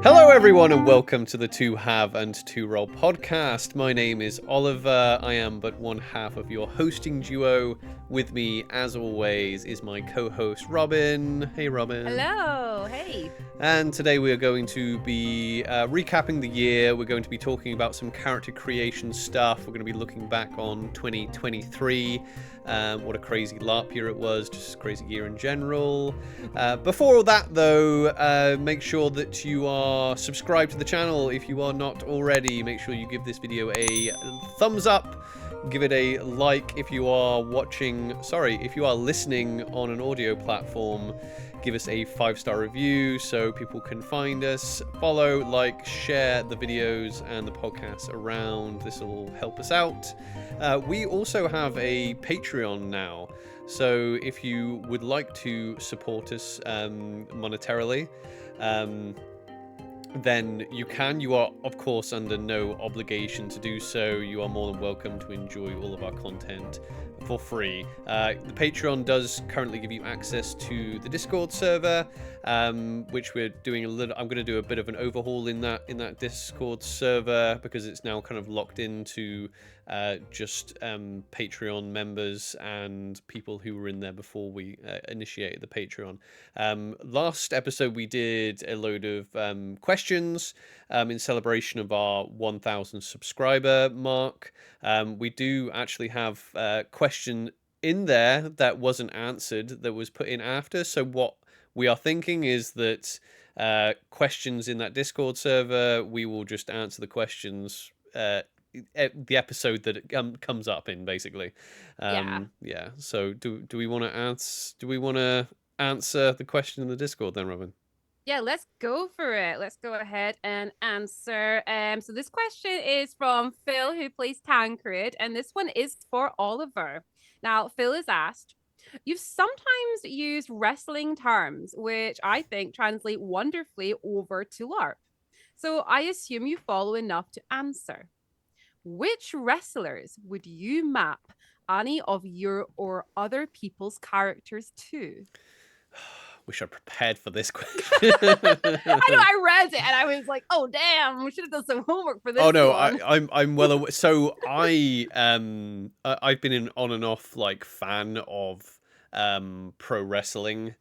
Hello, everyone, and welcome to the Two Have and Two Roll podcast. My name is Oliver. I am but one half of your hosting duo. With me, as always, is my co-host Robyn. Hey, Robyn. Hello. Hey. And today we are going to be recapping the year. We're going to be talking about some character creation stuff. We're going to be looking back on 2023. What a crazy LARP year it was, just a crazy year in general. Before all that, though, make sure that you are subscribed to the channel. If you are not already, make sure you give this video a thumbs up. Give it a like if you are if you are listening on an audio platform. Give us a 5-star review so people can find us. Follow, like, share the videos and the podcasts around. This will help us out. We also have a Patreon now. So if you would like to support us monetarily, then you can. You are, of course, under no obligation to do so. You are more than welcome to enjoy all of our content for free. The Patreon does currently give you access to the Discord server, which we're doing I'm going to do a bit of an overhaul in that Discord server because it's now kind of locked into just Patreon members and people who were in there before we initiated the Patreon. Last episode we did a load of questions in celebration of our 1,000 subscriber mark. We do actually have a question in there that wasn't answered that was put in after. So what we are thinking is that questions in that Discord server, we will just answer the questions the episode that it comes up in, basically. Yeah. So do we want to answer the question in the Discord then, Robyn? Yeah, let's go for it. Let's go ahead and answer. So this question is from Phil, who plays Tancred, and this one is for Oliver. Now, Phil is asked, you've sometimes used wrestling terms, which I think translate wonderfully over to LARP. So I assume you follow enough to answer. Which wrestlers would you map any of your or other people's characters to? Wish I prepared for this question. I know, I read it and I was like, oh damn, we should have done some homework for this. Oh no, one. I'm well aware. So I've been an on and off like fan of pro wrestling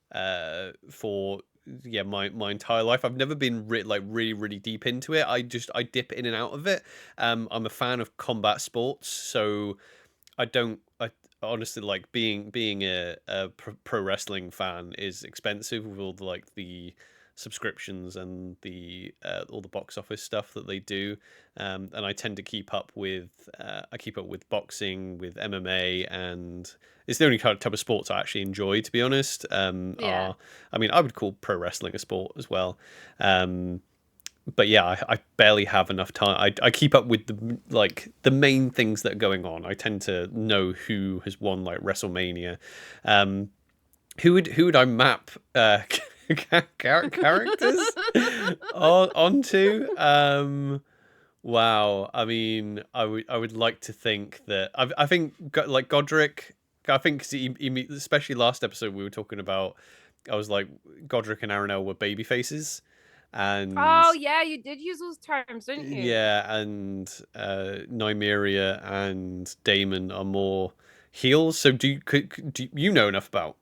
for my entire life. I've never been really deep into it. I dip in and out of it. I'm a fan of combat sports, so I honestly, like, being a pro wrestling fan is expensive with all the subscriptions and the all the box office stuff that they do, and I tend to keep up with boxing, with MMA, and it's the only kind of type of sports I actually enjoy, to be honest. I mean, I would call pro wrestling a sport as well. But yeah, I barely have enough time. I keep up with the main things that are going on. I tend to know who has won like WrestleMania. Who would I map characters onto? Wow. I mean, I would like to think that I think like Godric. I think especially last episode we were talking about. I was like, Godric and Aranel were baby faces. And oh yeah, you did use those terms, didn't you? Yeah, and Nymeria and Damon are more heels. So do you know enough about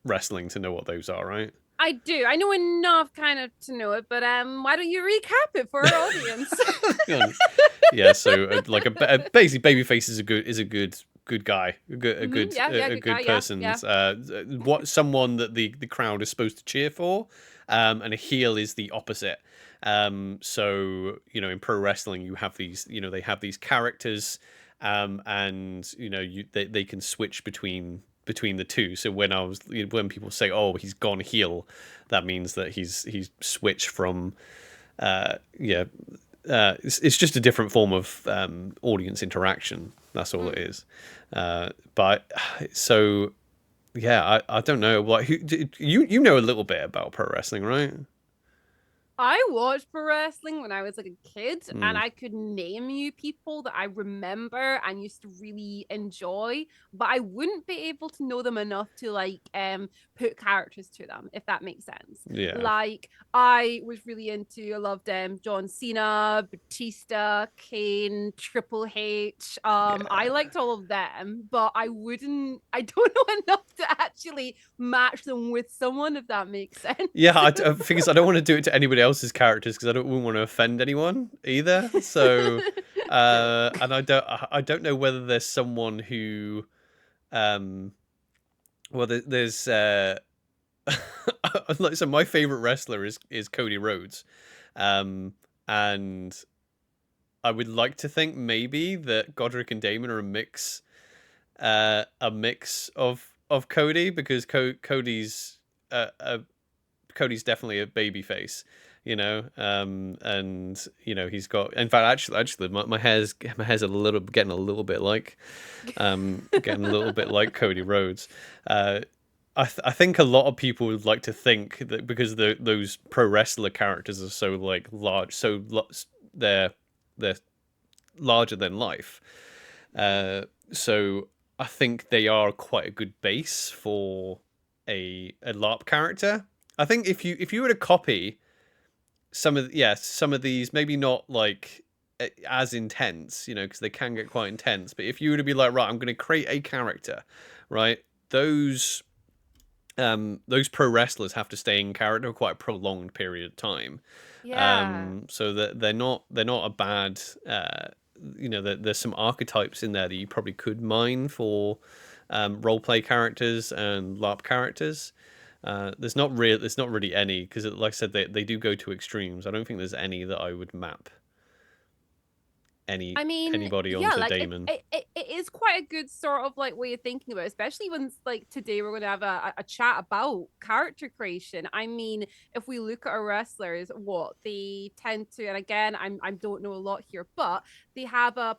wrestling to know what those are, right? I do. I know enough kind of to know it, but why don't you recap it for our audience? Yeah, so basically babyface is a good guy, a good person. Yeah. Someone that the crowd is supposed to cheer for, and a heel is the opposite. So in pro wrestling you have these, they have these characters, and they can switch between the two. So when people say, oh, he's gone heel, that means that he's switched from it's just a different form of audience interaction. That's all it is. But so yeah, I don't know. Like, you know a little bit about pro wrestling, right? I watched pro wrestling when I was like a kid, and Mm, I could name you people that I remember and used to really enjoy, but I wouldn't be able to know them enough to like put characters to them, if that makes sense. yeah. Like I was really into, I loved John Cena, Batista, Kane, Triple H. I Yeah. liked all of them, but I don't know enough to actually match them with someone, if that makes sense. Yeah, I figures I don't want to do it to anybody else's characters because I don't wouldn't want to offend anyone either. So, True. and I don't know whether there's someone who, um, well, there's like so my favorite wrestler is Cody Rhodes, um, and I would like to think maybe that Godric and Damon are a mix of Cody because uh, Cody's definitely a baby face, and he's got. In fact, actually, my hair's getting a little bit like, getting a little bit like Cody Rhodes. Uh, I think a lot of people would like to think that because those pro wrestler characters are so like large, they're they're larger than life. So I think they are quite a good base for a LARP character. I think if you were to copy some of these, maybe not like as intense, because they can get quite intense. But if you were to be like, right, I'm going to create a character, right? Those pro wrestlers have to stay in character for quite a prolonged period of time, Yeah. so that they're not a bad. There's some archetypes in there that you probably could mine for role play characters and LARP characters. There's not really any because, like I said, they do go to extremes. I don't think there's any that I would map I mean, anybody yeah, onto like Damon. it is quite a good sort of like way of thinking about it, especially when like today we're going to have a chat about character creation. I mean, if we look at our wrestlers, what they tend to, and again, I don't know a lot here, but they have a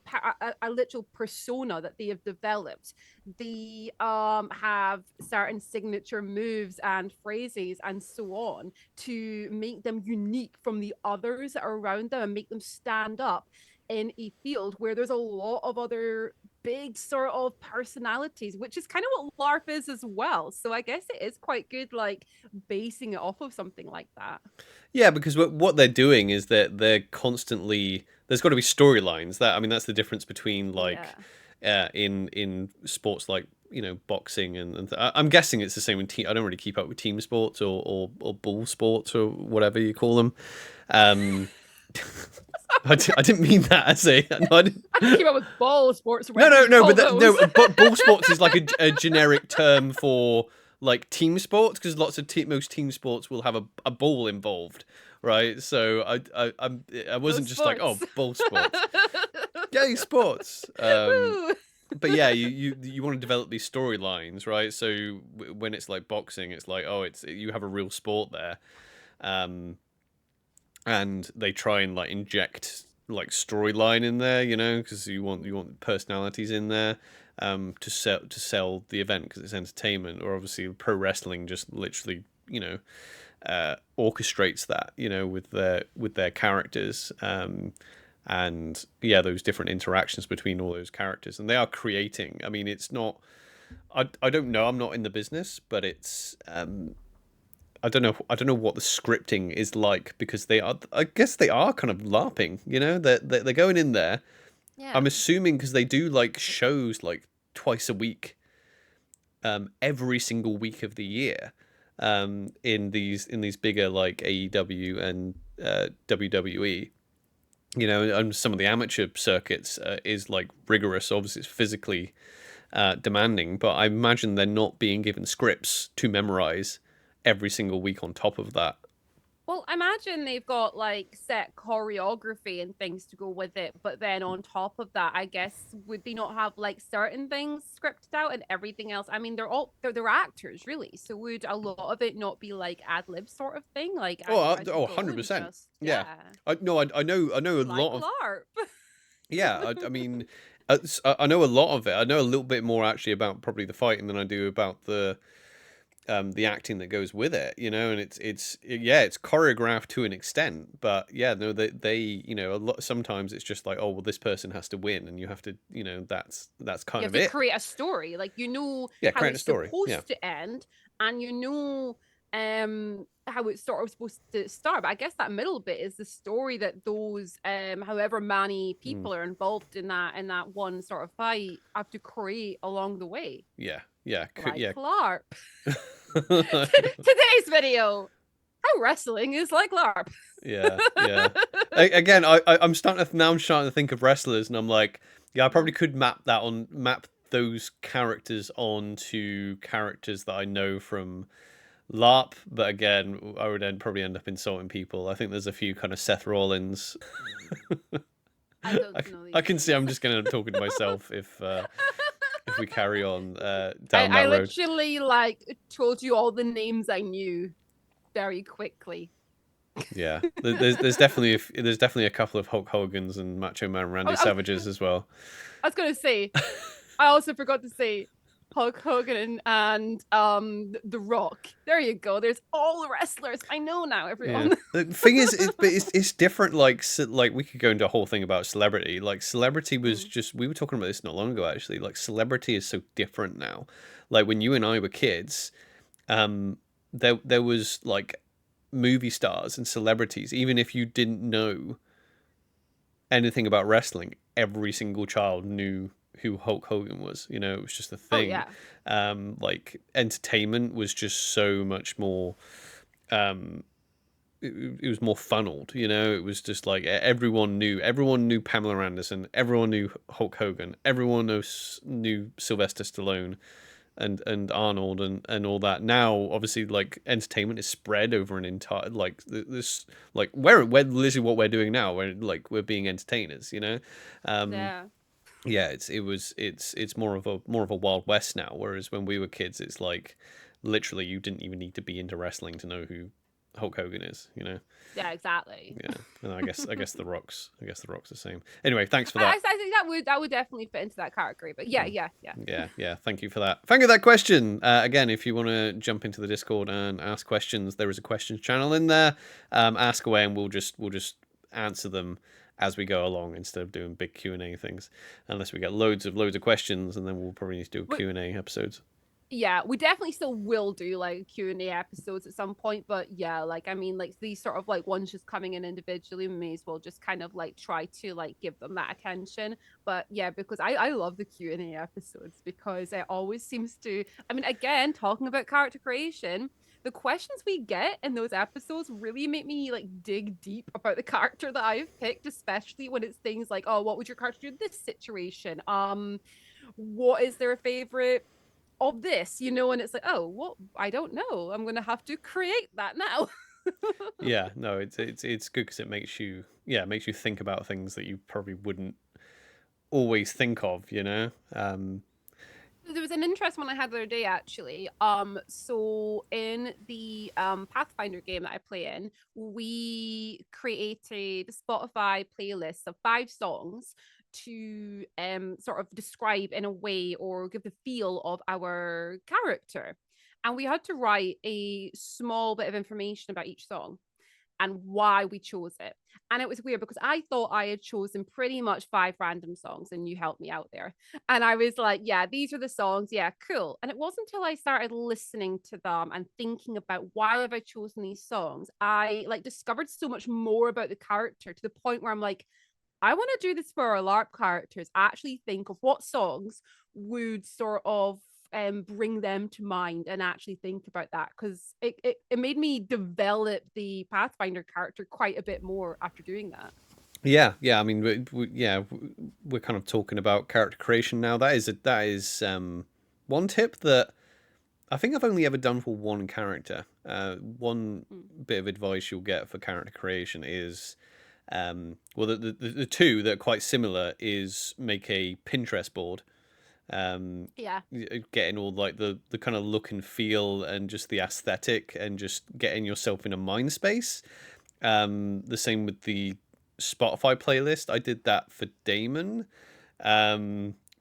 literal persona that they have developed. They have certain signature moves and phrases and so on to make them unique from the others that are around them and make them stand up in a field where there's a lot of other big sort of personalities, which is kind of what LARP is as well. So I guess it is quite good, like basing it off of something like that. Yeah, because what they're doing is that they're constantly there's got to be storylines. That's the difference between like Yeah. in sports like boxing I'm guessing it's the same in team. I don't really keep up with team sports or ball sports or whatever you call them. Um, I didn't mean that as a no, I didn't, I came up with ball sports or no, whatever no, you no, call but those. no, but ball sports is like a generic term for like team sports because most team sports will have a ball involved, right? So I wasn't Those just like, sports. oh, ball sports, yay sports. Woo. But yeah, you want to develop these storylines, right? So when it's like boxing, it's like, oh, it's you have a real sport there, um, and they try and like inject like storyline in there, because you want personalities in there, to sell the event because it's entertainment. Or obviously pro wrestling just literally orchestrates that, with their characters, and yeah, those different interactions between all those characters, and they are creating. I mean, it's not. I don't know. I'm not in the business, but it's I don't know. I don't know what the scripting is like because they are. I guess they are kind of LARPing. They're going in there. Yeah. I'm assuming because they do like shows like twice a week, every single week of the year, in these bigger like AEW and WWE. And some of the amateur circuits is like rigorous. Obviously, it's physically demanding, but I imagine they're not being given scripts to memorize every single week on top of that. Well, imagine they've got like set choreography and things to go with it, but then on top of that, I guess would they not have like certain things scripted out and everything else? I mean, they're actors, really. So would a lot of it not be like ad lib sort of thing, like as you go and 100%. just Yeah. yeah, I know a like lot of. LARP? Yeah, I mean, I know a lot of it. I know a little bit more actually about probably the fighting than I do about the acting that goes with it, and it's choreographed to an extent, but yeah, no, they a lot sometimes it's just like, oh well, this person has to win, and you have to, that's You kind have of to it. create a story, like Yeah, how create a it's story. Yeah. supposed to end, and how it's sort of supposed to start. But I guess that middle bit is the story that those however many Mm. people are involved in that one sort of fight have to create along the way. Yeah. Yeah. Like Yeah. LARP. Today's video. How wrestling is like LARP. Yeah. Yeah. Again, I'm starting to think of wrestlers, and I'm like, yeah, I probably could map those characters onto characters that I know from LARP, but again, I would probably end up insulting people. I think there's a few kind of Seth Rollins. I don't know I these can see names. I'm just going to talking to myself if we carry on down I that road. literally like told you all the names I knew very quickly. Yeah, there's definitely a couple of Hulk Hogan's and Macho Man Randy Savages as well. I was gonna say, I also forgot to say Hulk Hogan and The Rock. There you go. There's all the wrestlers. I know now, Yeah, everyone. the thing is, it's different. Like we could go into a whole thing about celebrity. Like celebrity was just, we were talking about this not long ago actually. Like celebrity is so different now. Like when you and I were kids, there was like movie stars and celebrities. Even if you didn't know anything about wrestling, every single child knew who Hulk Hogan was. It was just a Oh thing. yeah. Like entertainment was just so much more. It was more funneled. It was just like everyone knew Pamela Anderson, everyone knew Hulk Hogan, everyone knew Sylvester Stallone, and Arnold and all that. Now, obviously, like entertainment is spread over an entire like this like we're literally what we're doing now. We're being entertainers. Um, Yeah. yeah, it's more of a Wild West now. Whereas when we were kids, it's like literally you didn't even need to be into wrestling to know who Hulk Hogan is. Yeah, exactly. Yeah, and I guess the Rock's the same. Anyway, thanks for that. I think that would definitely fit into that category. But yeah, Mm. yeah, yeah. Yeah. Thank you for that. Thank you for that question. Again, if you want to jump into the Discord and ask questions, there is a questions channel in there. Ask away, and we'll just answer them as we go along instead of doing big Q&A things. Unless we get loads of questions, and then we'll probably need to do But Q&A episodes. yeah, we definitely still will do like Q&A episodes at some point, but yeah, like I mean, like these sort of like ones just coming in individually, we may as well just kind of like try to like give them that attention. But yeah, because I love the Q&A episodes because it always seems to, I mean, again, talking about character creation, the questions we get in those episodes really make me like dig deep about the character that I've picked, especially when it's things like, oh, what would your character do in this situation? What is their favorite of this, and it's like, oh, what? I don't know. I'm gonna have to create that now. Yeah, no, it's good because it makes you think about things that you probably wouldn't always think of. There was an interest one I had the other day actually. So in the Pathfinder game that I play in, we created Spotify playlists of 5 songs to sort of describe in a way or give the feel of our character. And we had to write a small bit of information about each song and why we chose it. And it was weird because I thought I had chosen pretty much 5 random songs, and you helped me out there. And I was like, yeah, these are the songs. Yeah, cool. And it wasn't until I started listening to them and thinking about why have I chosen these songs, I like discovered so much more about the character to the point where I'm like, I want to do this for our LARP characters. Actually think of what songs would sort of bring them to mind and actually think about that because it made me develop the Pathfinder character quite a bit more after doing that. Yeah. I mean, we're kind of talking about character creation now. That is one tip that I think I've only ever done for one character. One Mm. bit of advice you'll get for character creation is, well, the two that are quite similar is make a Pinterest board. Yeah. Getting all like the kind of look and feel and just the aesthetic and just getting yourself in a mind space. The same with the Spotify playlist. I did that for Damon.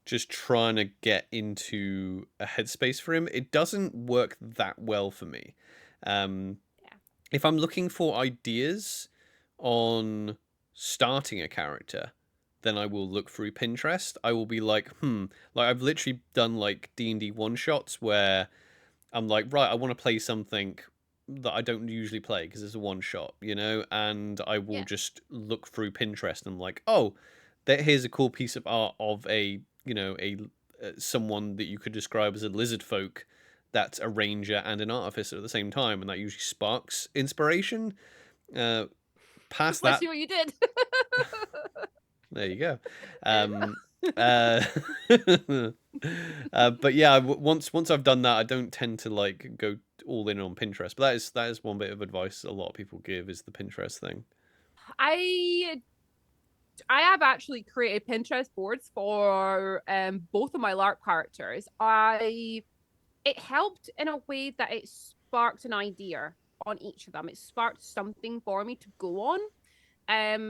just trying to get into a headspace for him. It doesn't work that well for me. Yeah. If I'm looking for ideas on starting a character, then I will look through Pinterest. I will be like, like I've literally done like D&D one shots where I'm like, right, I want to play something that I don't usually play because it's a one shot, and I will Yeah. just look through Pinterest and I'm like, oh, here's a cool piece of art of a, a someone that you could describe as a lizard folk that's a ranger and an artificer at the same time, and that usually sparks inspiration. Uh, That's Past that, literally what you did. there you go. Um, Um, uh, but yeah, once I've done that, I don't tend to like go all in on Pinterest. But that is one bit of advice a lot of people give, is the Pinterest thing. I I have actually created Pinterest boards for both of my LARP characters. It helped in a way that it sparked an idea on each of them. It sparked something for me to go on.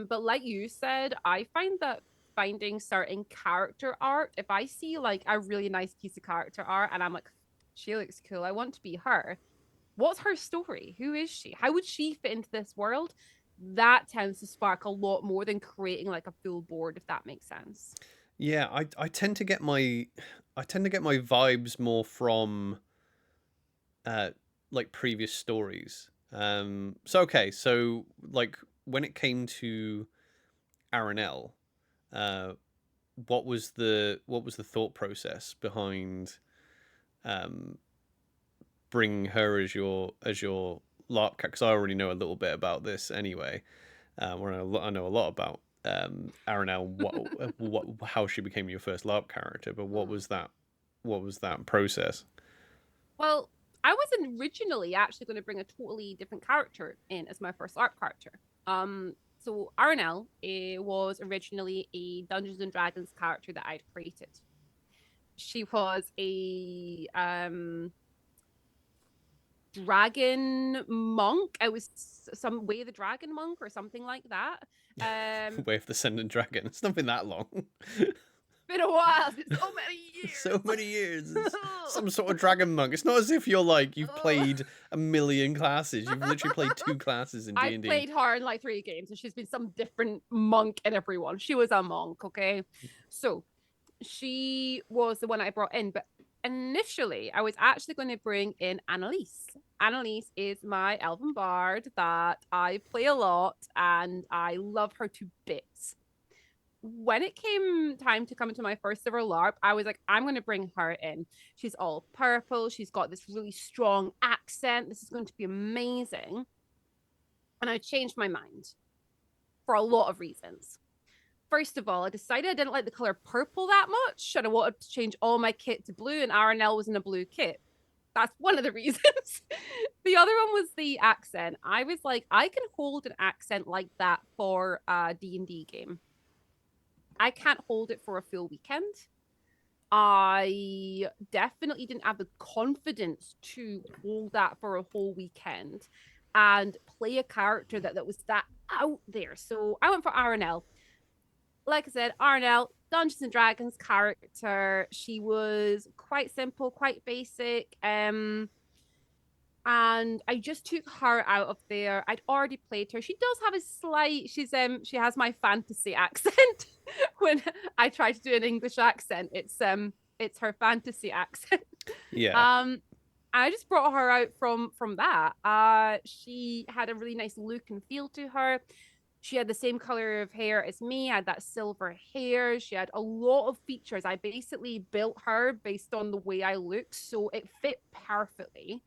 But like you said, I find that finding certain character art, if I see like a really nice piece of character art and I'm like, she looks cool, I want to be her. What's her story? Who is she? How would she fit into this world? That tends to spark a lot more than creating like a full board, if that makes sense. Yeah, I tend to get my vibes more from uh like previous stories. So like when it came to Aranel, uh what was the thought process behind um bringing her as your LARP cat? Because I already know a little bit about this anyway. Where I know a lot about Aranel, what how she became your first LARP character. But what Mm. was that? What was that process? Well, I was originally actually going to bring a totally different character in as my first LARP character. So Arnell was originally a Dungeons and Dragons character that I'd created. She was a dragon monk. I was some way the dragon monk or something like that. Way of the Ascendant Dragon. It's not been that long. Been a while, so many So years. many years. It's some sort of dragon monk. It's not as if you've played a million classes. You've literally played two classes in I've D&D. played her in like 3 games, and she's been some different monk in every one. She was a monk, okay? So she was the one I brought in, but initially I was actually going to bring in Annalise. Annalise is my elven bard that I play a lot, and I love her to bits. When it came time to come into my first ever LARP, I was like, I'm going to bring her in. She's all purple. She's got this really strong accent. This is going to be amazing. And I changed my mind for a lot of reasons. First of all, I decided I didn't like the color purple that much, and I wanted to change all my kit to blue, and RNL was in a blue kit. That's one of the reasons. The other one was the accent. I was like, I can hold an accent like that for a D&D game. I can't hold it for a full weekend. I definitely didn't have the confidence to hold that for a whole weekend and play a character that was that out there. So I went for RNL. Like I said, Arnell, Dungeons and Dragons character. She was quite simple, quite basic. And I just took her out of there. I'd already played her. She does have a slight, she has my fantasy accent. When I try to do an English accent, it's her fantasy accent. Yeah. I just brought her out from that. She had a really nice look and feel to her. She had the same color of hair as me. I had that silver hair. She had a lot of features. I basically built her based on the way I look, so it fit perfectly.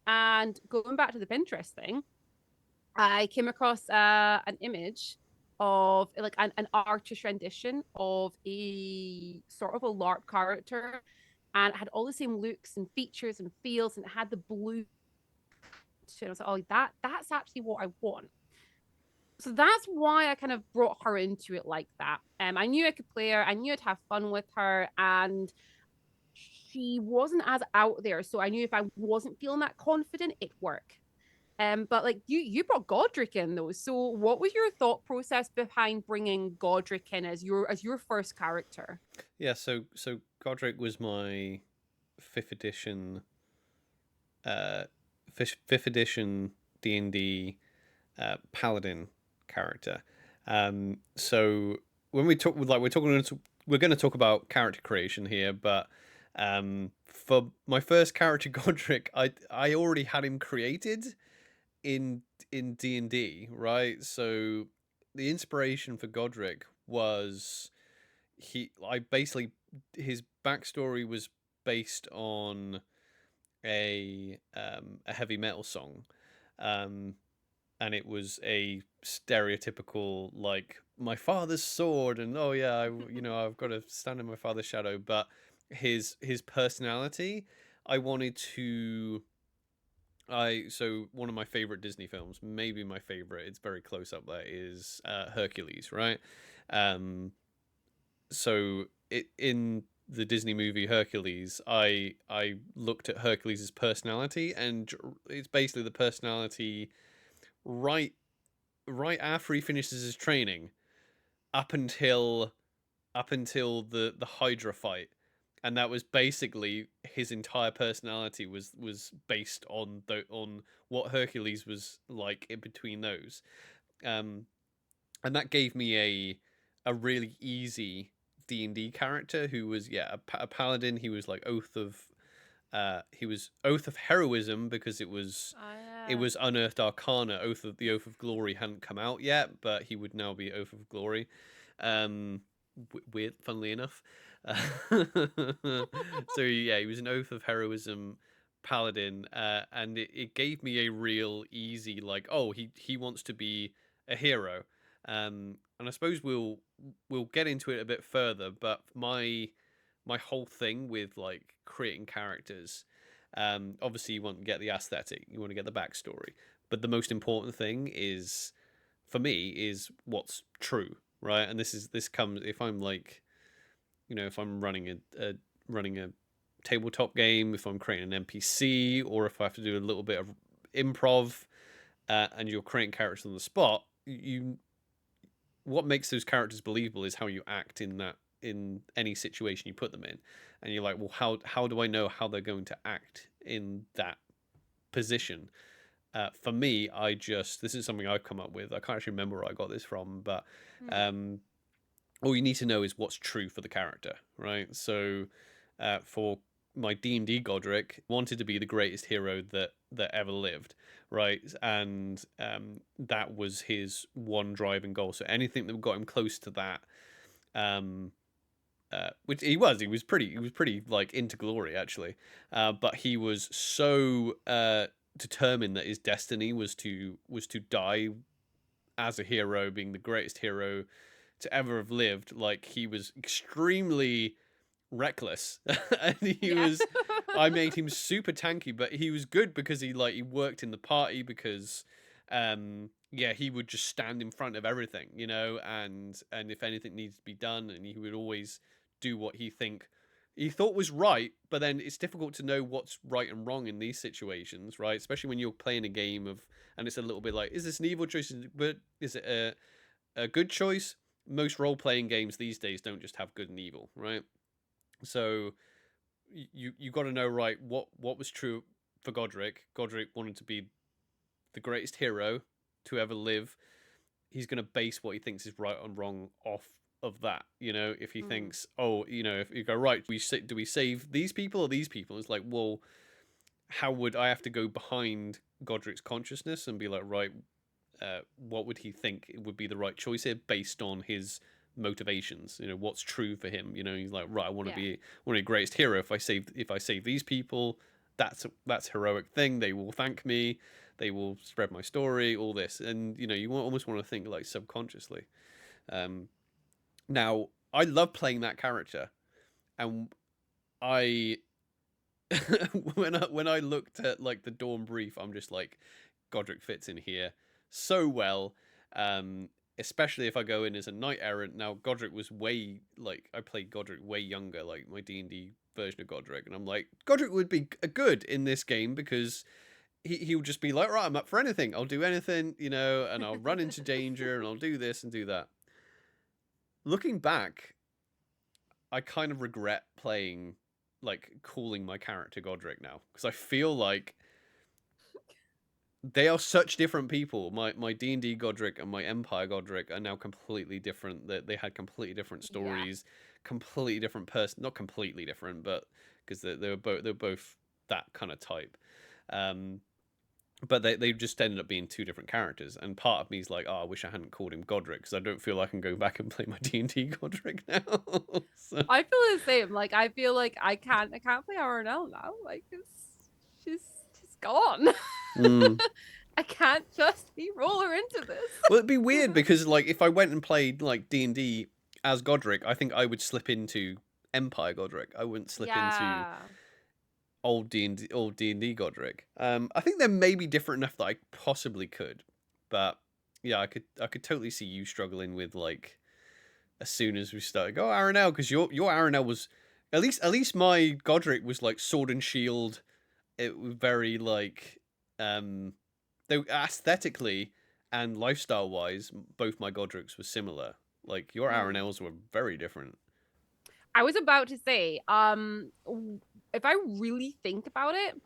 And going back to the Pinterest thing, I came across an image of like an artist rendition of a sort of a LARP character, and it had all the same looks and features and feels, and it had the blue. And I was like, oh, that's actually what I want. So that's why I kind of brought her into it like that. I knew I could play her, I knew I'd have fun with her, and she wasn't as out there. So I knew if I wasn't feeling that confident, it'd work. But like you brought Godric in though. So what was your thought process behind bringing Godric in as your first character? Yeah, so Godric was my fifth edition, uh, fifth edition D&D paladin character. So when we talk, like we're going to talk about character creation here, but for my first character Godric, I already had him created in D&D, right? So the inspiration for Godric was I basically his backstory was based on a heavy metal song, um, and it was a stereotypical like my father's sword, and oh yeah, I've got to stand in my father's shadow. But his personality, I wanted to. So one of my favorite Disney films, maybe my favorite, it's very close up there, is Hercules, right? Um, so in the Disney movie Hercules, I looked at Hercules' personality, and it's basically the personality right right after he finishes his training, up until the Hydra fight, and that was basically his entire personality was based on what Hercules was like in between those. Um, and that gave me a really easy D&D character who was a paladin. He was like Oath of Heroism because it was Unearthed Arcana. Oath of Glory hadn't come out yet, but he would now be Oath of Glory. Um, Weird, funnily enough. So yeah, he was an Oath of Heroism paladin, and it gave me a real easy like, oh, he wants to be a hero. And I suppose we'll get into it a bit further, but my whole thing with like creating characters, obviously you want to get the aesthetic, you want to get the backstory, but the most important thing is for me is what's true, right? And this comes if I'm like, if I'm running a tabletop game, if I'm creating an NPC, or if I have to do a little bit of improv, and you're creating characters on the spot, what makes those characters believable is how you act in any situation you put them in. And you're like, well, how do I know how they're going to act in that position? For me, this is something I've come up with. I can't actually remember where I got this from, but Hmm. um, all you need to know is what's true for the character, right? So for my D&D Godric, wanted to be the greatest hero that ever lived, right? And that was his one driving goal. So anything that got him close to that, um, which he was pretty like into glory actually, but he was so determined that his destiny was to die as a hero, being the greatest hero to ever have lived. Like he was extremely reckless, and Yeah. I made him super tanky, but he was good because he worked in the party because yeah, he would just stand in front of everything, and if anything needs to be done, and he would always do what he thought was right. But then it's difficult to know what's right and wrong in these situations, right? Especially when you're playing a game and it's a little bit like, is this an evil choice, but is it a good choice? Most role-playing games these days don't just have good and evil, right? So you got to know, right, what was true for Godric. Godric wanted to be the greatest hero to ever live. He's going to base what he thinks is right and wrong off of that. If he Hmm. thinks, oh, if you go, right, do we save these people or these people? It's like, well, how would I have to go behind Godric's consciousness and be like, right, what would he think would be the right choice here based on his motivations? What's true for him? He's like, right, I want to Yeah. be one of the greatest hero. If I save these people, that's heroic thing. They will thank me. They will spread my story. All this, and you almost want to think like subconsciously. Um, Now, I love playing that character, and I when I looked at like the Dawn brief, I'm just like, Godric fits in here so well. Um, Especially if I go in as a knight errant. Now, Godric was way like I played Godric way younger, like my D&D version of Godric, and I'm like, Godric would be good in this game because he would just be like, right, I'm up for anything. I'll do anything, you know, and I'll run into danger and I'll do this and do that. Looking back, I kind of regret playing, like, calling my character Godric now, because I feel like they are such different people. My D&D Godric and my Empire Godric are now completely different. That they had completely different Yeah. stories, completely different person. Not completely different, but because they were both that kind of type. Um, but they just ended up being two different characters. And part of me is like, oh, I wish I hadn't called him Godric, because I don't feel like I can go back and play my D&D Godric now. So, I feel the same. Like I feel like I can't play RNL now. Like she's she's gone. mm. I can't just roll her into this. Well, it'd be weird because, like, if I went and played like D&D as Godric, I think I would slip into Empire Godric. I wouldn't slip into Yeah. old D&D Godric. I think they're maybe different enough that I possibly could, but yeah, I could totally see you struggling with, like, as soon as we started. Go Aranel, because your Aranel was at least my Godric was like sword and shield. It was very like though aesthetically and lifestyle wise, both my Godrics were similar. Like your Hmm. Aranels were very different. I was about to say, if I really think about it,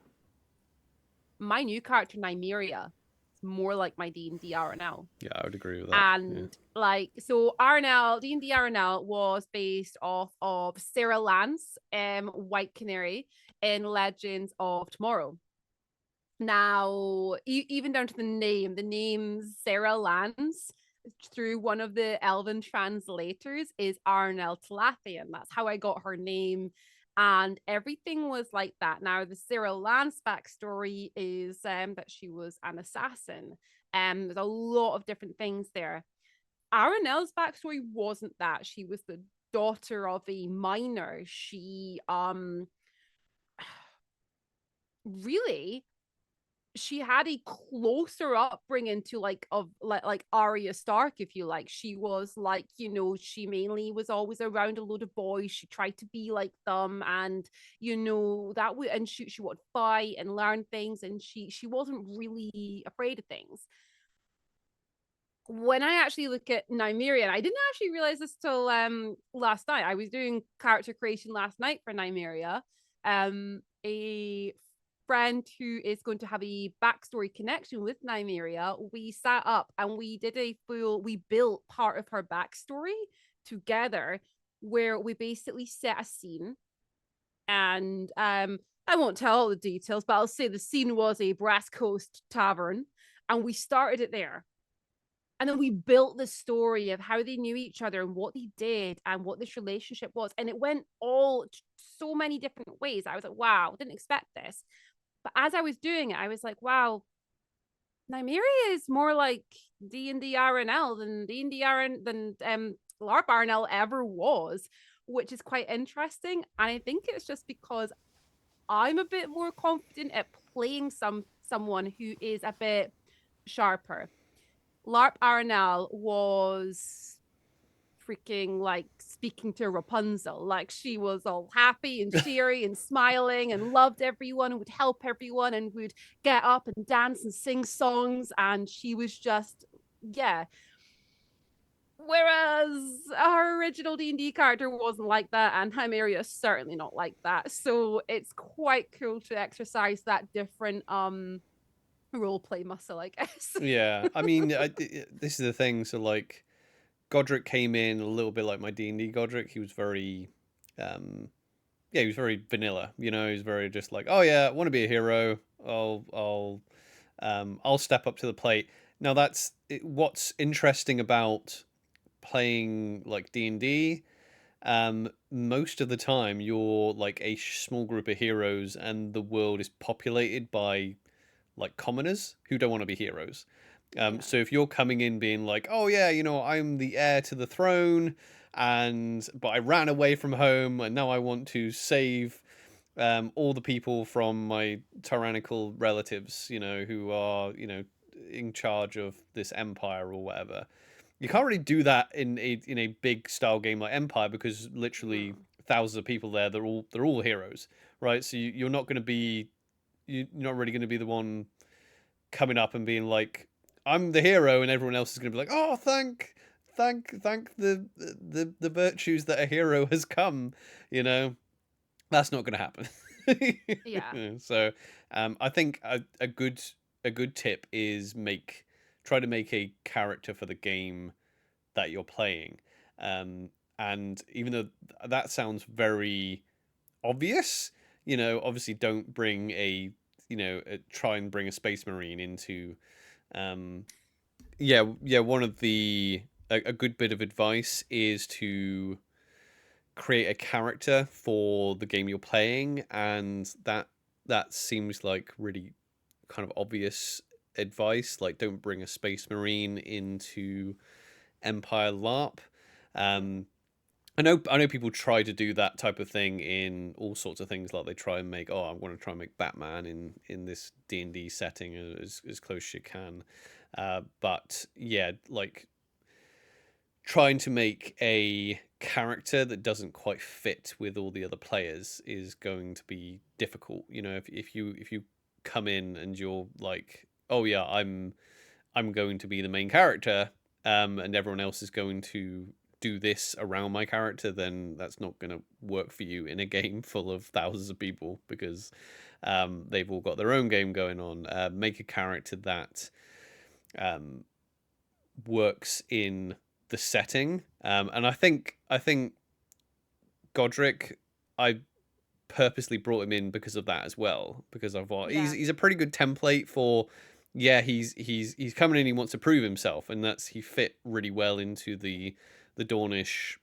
my new character Nymeria is more like my D&D RNL. Yeah, I would agree with that. Yeah. And like, so RNL, D&D RNL was based off of Sarah Lance, White Canary in Legends of Tomorrow. Now, even down to the name Sarah Lance through one of the Elven translators is Arnel Talathian. That's how I got her name. And everything was like that. Now, the Sarah Lance backstory is that she was an assassin. There's a lot of different things there. Aranel's backstory wasn't that. She was the daughter of a miner. She really she had a closer upbringing to like Arya Stark, if you like. She was like, you know, she mainly was always around a load of boys. She tried to be like them, and you know that would and she would fight and learn things, and she wasn't really afraid of things. When I actually look at Nymeria, I didn't actually realize this till last night. I was doing character creation last night for Nymeria. A friend who is going to have a backstory connection with Nymeria, we sat up and we built part of her backstory together, where we basically set a scene. And I won't tell all the details, but I'll say the scene was a Brass Coast tavern, and we started it there. And then we built the story of how they knew each other and what they did and what this relationship was. And it went all so many different ways. I was like, wow, didn't expect this. But as I was doing it, I was like, wow, Nymeria is more like D&D RNL than D&D RN than LARP RNL ever was, which is quite interesting. And I think it's just because I'm a bit more confident at playing someone who is a bit sharper. LARP RNL was freaking like speaking to Rapunzel. Like she was all happy and cheery and smiling and loved everyone and would help everyone and would get up and dance and sing songs. And she was just, yeah. Whereas our original D&D character wasn't like that, and Hymeria is certainly not like that. So it's quite cool to exercise that different role play muscle, I guess. Yeah, I mean, this is the thing. So, like, Godric came in a little bit like my D&D Godric. He was very, yeah, he was very vanilla. You know, he was very just like, oh yeah, I want to be a hero. I'll step up to the plate. Now what's interesting about playing like D&D. Most of the time, you're like a small group of heroes, and the world is populated by like commoners who don't want to be heroes. Yeah. So if you're coming in being like, oh yeah, you know, I'm the heir to the throne, but I ran away from home, and now I want to save all the people from my tyrannical relatives, you know, who are, you know, in charge of this empire or whatever. You can't really do that in a big style game like Empire, because literally No. thousands of people there. They're all heroes, right? So you're not going to be you're not really going to be the one coming up and being like, I'm the hero, and everyone else is going to be like, oh, thank the virtues that a hero has come. You know, that's not going to happen. Yeah. So, I think a good tip is try to make a character for the game that you're playing. Um, and even though that sounds very obvious, obviously don't bring try and bring a space marine into um, yeah. One of a good bit of advice is to create a character for the game you're playing, and that seems like really kind of obvious advice. Like, don't bring a space marine into Empire LARP. Um, I know people try to do that type of thing in all sorts of things. Like they try and make, I want to try and make Batman in this D&D setting as close as you can. But yeah, like trying to make a character that doesn't quite fit with all the other players is going to be difficult. If you come in and you're like, oh yeah, I'm going to be the main character, and everyone else is going to do this around my character, then that's not going to work for you in a game full of thousands of people, because they've all got their own game going on. Make a character that um, works in the setting, and I think Godric, I purposely brought him in because of that as well, because I thought Yeah. he's a pretty good template for, yeah, he's coming in, he wants to prove himself, and he fit really well into the Dornish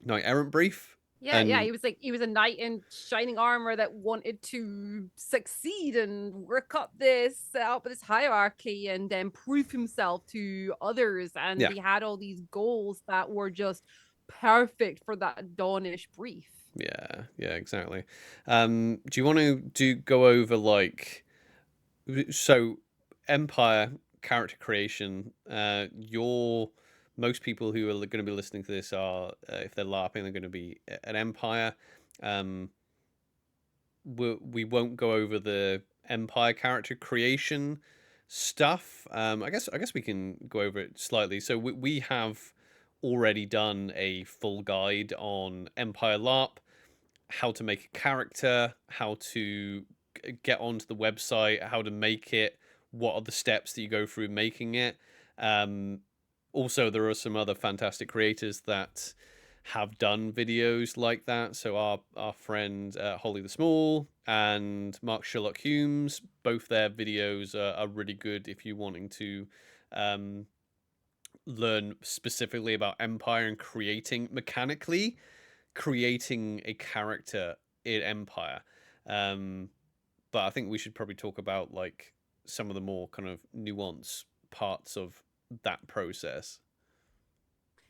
knight errant brief. Yeah, yeah, And he was a knight in shining armor that wanted to succeed and work up this hierarchy and then prove himself to others. And yeah, he had all these goals that were just perfect for that Daunish brief. yeah, exactly. Do you want to go over, like, so Empire character creation? Your Most people who are going to be listening to this are, if they're LARPing, they're going to be an Empire. Um, we won't go over the Empire character creation stuff. I guess we can go over it slightly. So we have already done a full guide on Empire LARP, how to make a character, how to get onto the website, how to make it, what are the steps that you go through making it. Um, Also, there are some other fantastic creators that have done videos like that. So our friend Holly the Small and Mark Sherlock Humes, both their videos are really good if you're wanting to um, learn specifically about Empire and creating a character in Empire. Um, but I think we should probably talk about, like, some of the more kind of nuanced parts of that process.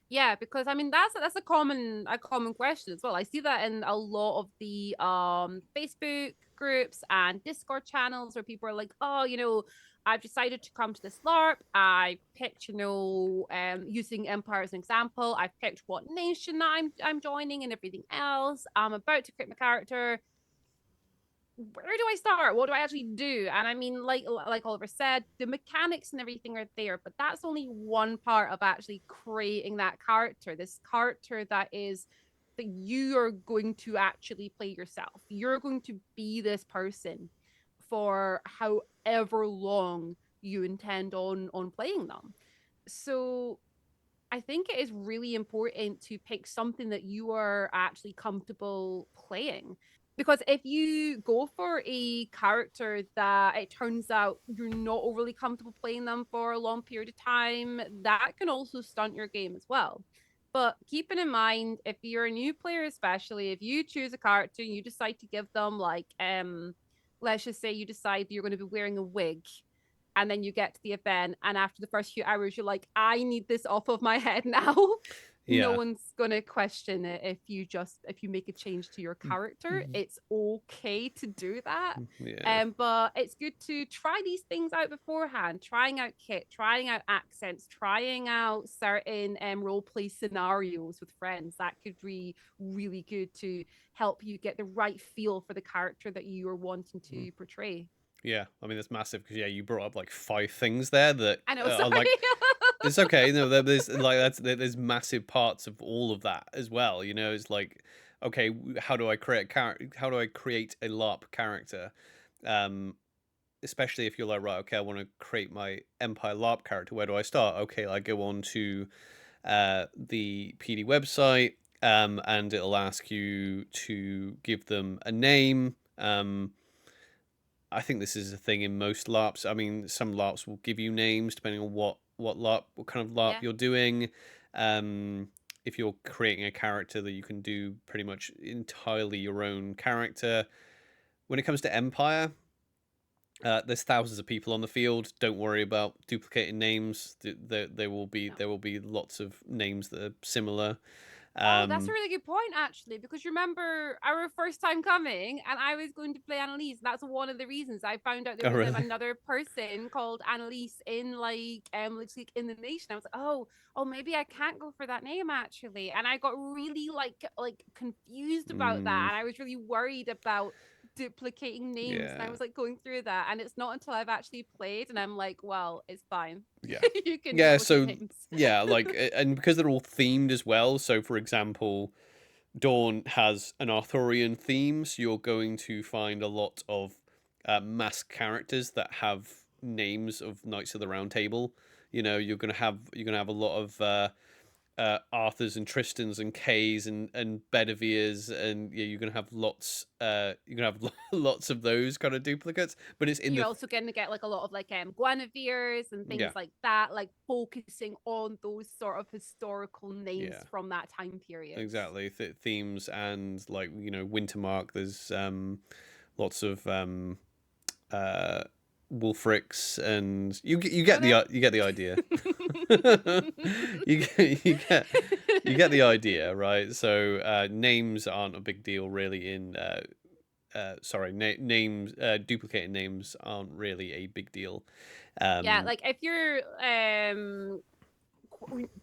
Yeah, because I mean that's a common question as well. I see that in a lot of the Facebook groups and Discord channels where people are like, "Oh, I've decided to come to this LARP. I picked, using Empire as an example. I've picked what nation that I'm joining and everything else. I'm about to create my character. Where do I start? What do I actually do?" And I mean, like Oliver said, the mechanics and everything are there, but that's only one part of actually creating that character. This character that you are going to actually play yourself. You're going to be this person for however long you intend on playing them. So I think it is really important to pick something that you are actually comfortable playing. Because if you go for a character that it turns out you're not overly comfortable playing them for a long period of time, that can also stunt your game as well. But keeping in mind, if you're a new player, especially if you choose a character and you decide to give them let's just say you decide you're going to be wearing a wig, and then you get to the event, and after the first few hours you're like, I need this off of my head now. No Yeah. one's gonna question it if you make a change to your character. It's okay to do that. Yeah. But it's good to try these things out beforehand, trying out kit, trying out accents, trying out certain role play scenarios with friends. That could be really good to help you get the right feel for the character that you are wanting to portray. Yeah, I mean, that's massive because yeah, you brought up like 5 things there that I know, are sorry. like it's okay. No, there's like there's massive parts of all of that as well. You know, it's like okay, how do I create a character? How do I create a LARP character? Um, Especially if you're like, right, okay, I want to create my Empire LARP character. Where do I start? Okay, I go on to the PD website, and it'll ask you to give them a name. I think this is a thing in most LARPs. I mean, some LARPs will give you names depending on what LARP, what kind of LARP Yeah. you're doing. Um, if you're creating a character that you can do pretty much entirely your own character. When it comes to Empire, there's thousands of people on the field. Don't worry about duplicating names. No. There will be lots of names that are similar. Oh, that's a Um, really good point, actually, because remember our first time coming, and I was going to play Annalise. That's one of the reasons I found out there oh was really? another person called Annalise in like in the nation. I was like, oh, maybe I can't go for that name actually, and I got really like confused about that, Mm, and I was really worried about duplicating names, and I yeah. was like going through that, and it's not until I've actually played, and I'm like, well, it's fine, Yeah. you can Yeah, duplicate so names. yeah, like and because they're all themed as well. So for example, Dawn has an Arthurian theme, so you're going to find a lot of masked characters that have names of Knights of the Round Table. You know, you're gonna have a lot of Arthurs and Tristans and Kays and Bedevirs, and yeah, you're gonna have lots. You're gonna have lots of those kind of duplicates, but it's in You're the also going to get like a lot of like Guinevere's and yeah, things like that, like focusing on those sort of historical names yeah. from that time period. Exactly, themes and like you know Wintermark. There's lots of uh, Wolfricks, and you Oh get no. the you get the idea. You get the idea, right? So names aren't a big deal really in sorry names duplicating names aren't really a big deal. Yeah, Um, like if you're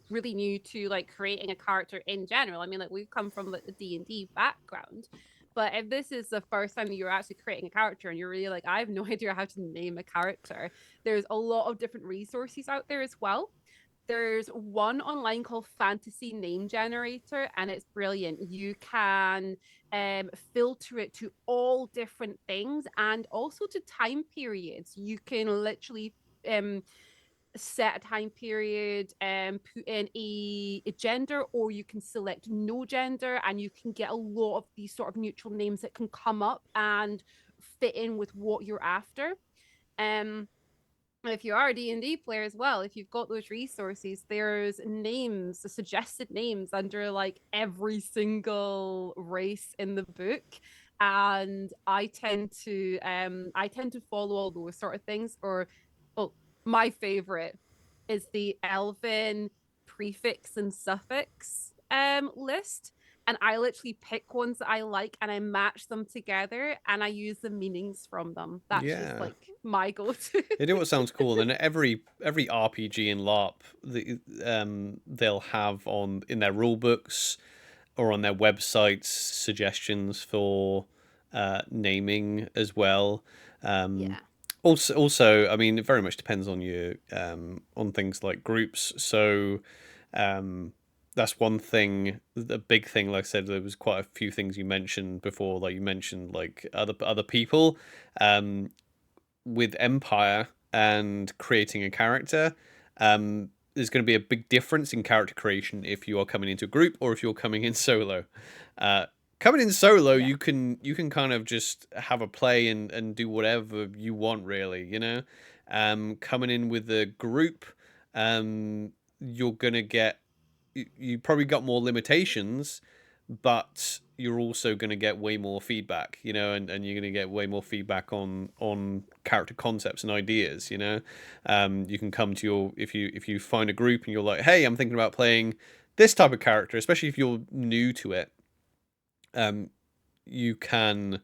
really new to like creating a character in general, I mean, like we've come from like the D&D background, but if this is the first time that you're actually creating a character and you're really like, I have no idea how to name a character, there's a lot of different resources out there as well. There's one online called Fantasy Name Generator, and it's brilliant. You can filter it to all different things and also to time periods. You can literally um, set a time period and put in a gender, or you can select no gender, and you can get a lot of these sort of neutral names that can come up and fit in with what you're after. Um, if you are a D&D player as well, if you've got those resources, there's names, suggested names under like every single race in the book. And I tend to follow all those sort of things. Or oh, my favorite is the Elven prefix and suffix list. And I literally pick ones that I like and I match them together and I use the meanings from them. That's just yeah, like my go-to. they do what sounds cool. And every RPG in LARP, they'll have on in their rule books or on their websites suggestions for naming as well. Um, Yeah. also, I mean, it very much depends on your on things like groups. So um, that's one thing. The big thing, like I said, there was quite a few things you mentioned before. Like you mentioned, like other people. Um, with Empire and creating a character, there's going to be a big difference in character creation if you are coming into a group or if you're coming in solo. Uh, Coming in solo, Yeah. you can kind of just have a play and do whatever you want, really. You know, coming in with a group, you're gonna get you probably got more limitations, but you're also going to get way more feedback, you know, and you're going to get way more feedback on character concepts and ideas, you know. You can come to your if you find a group and you're like, hey, I'm thinking about playing this type of character, especially if you're new to it. Um, you can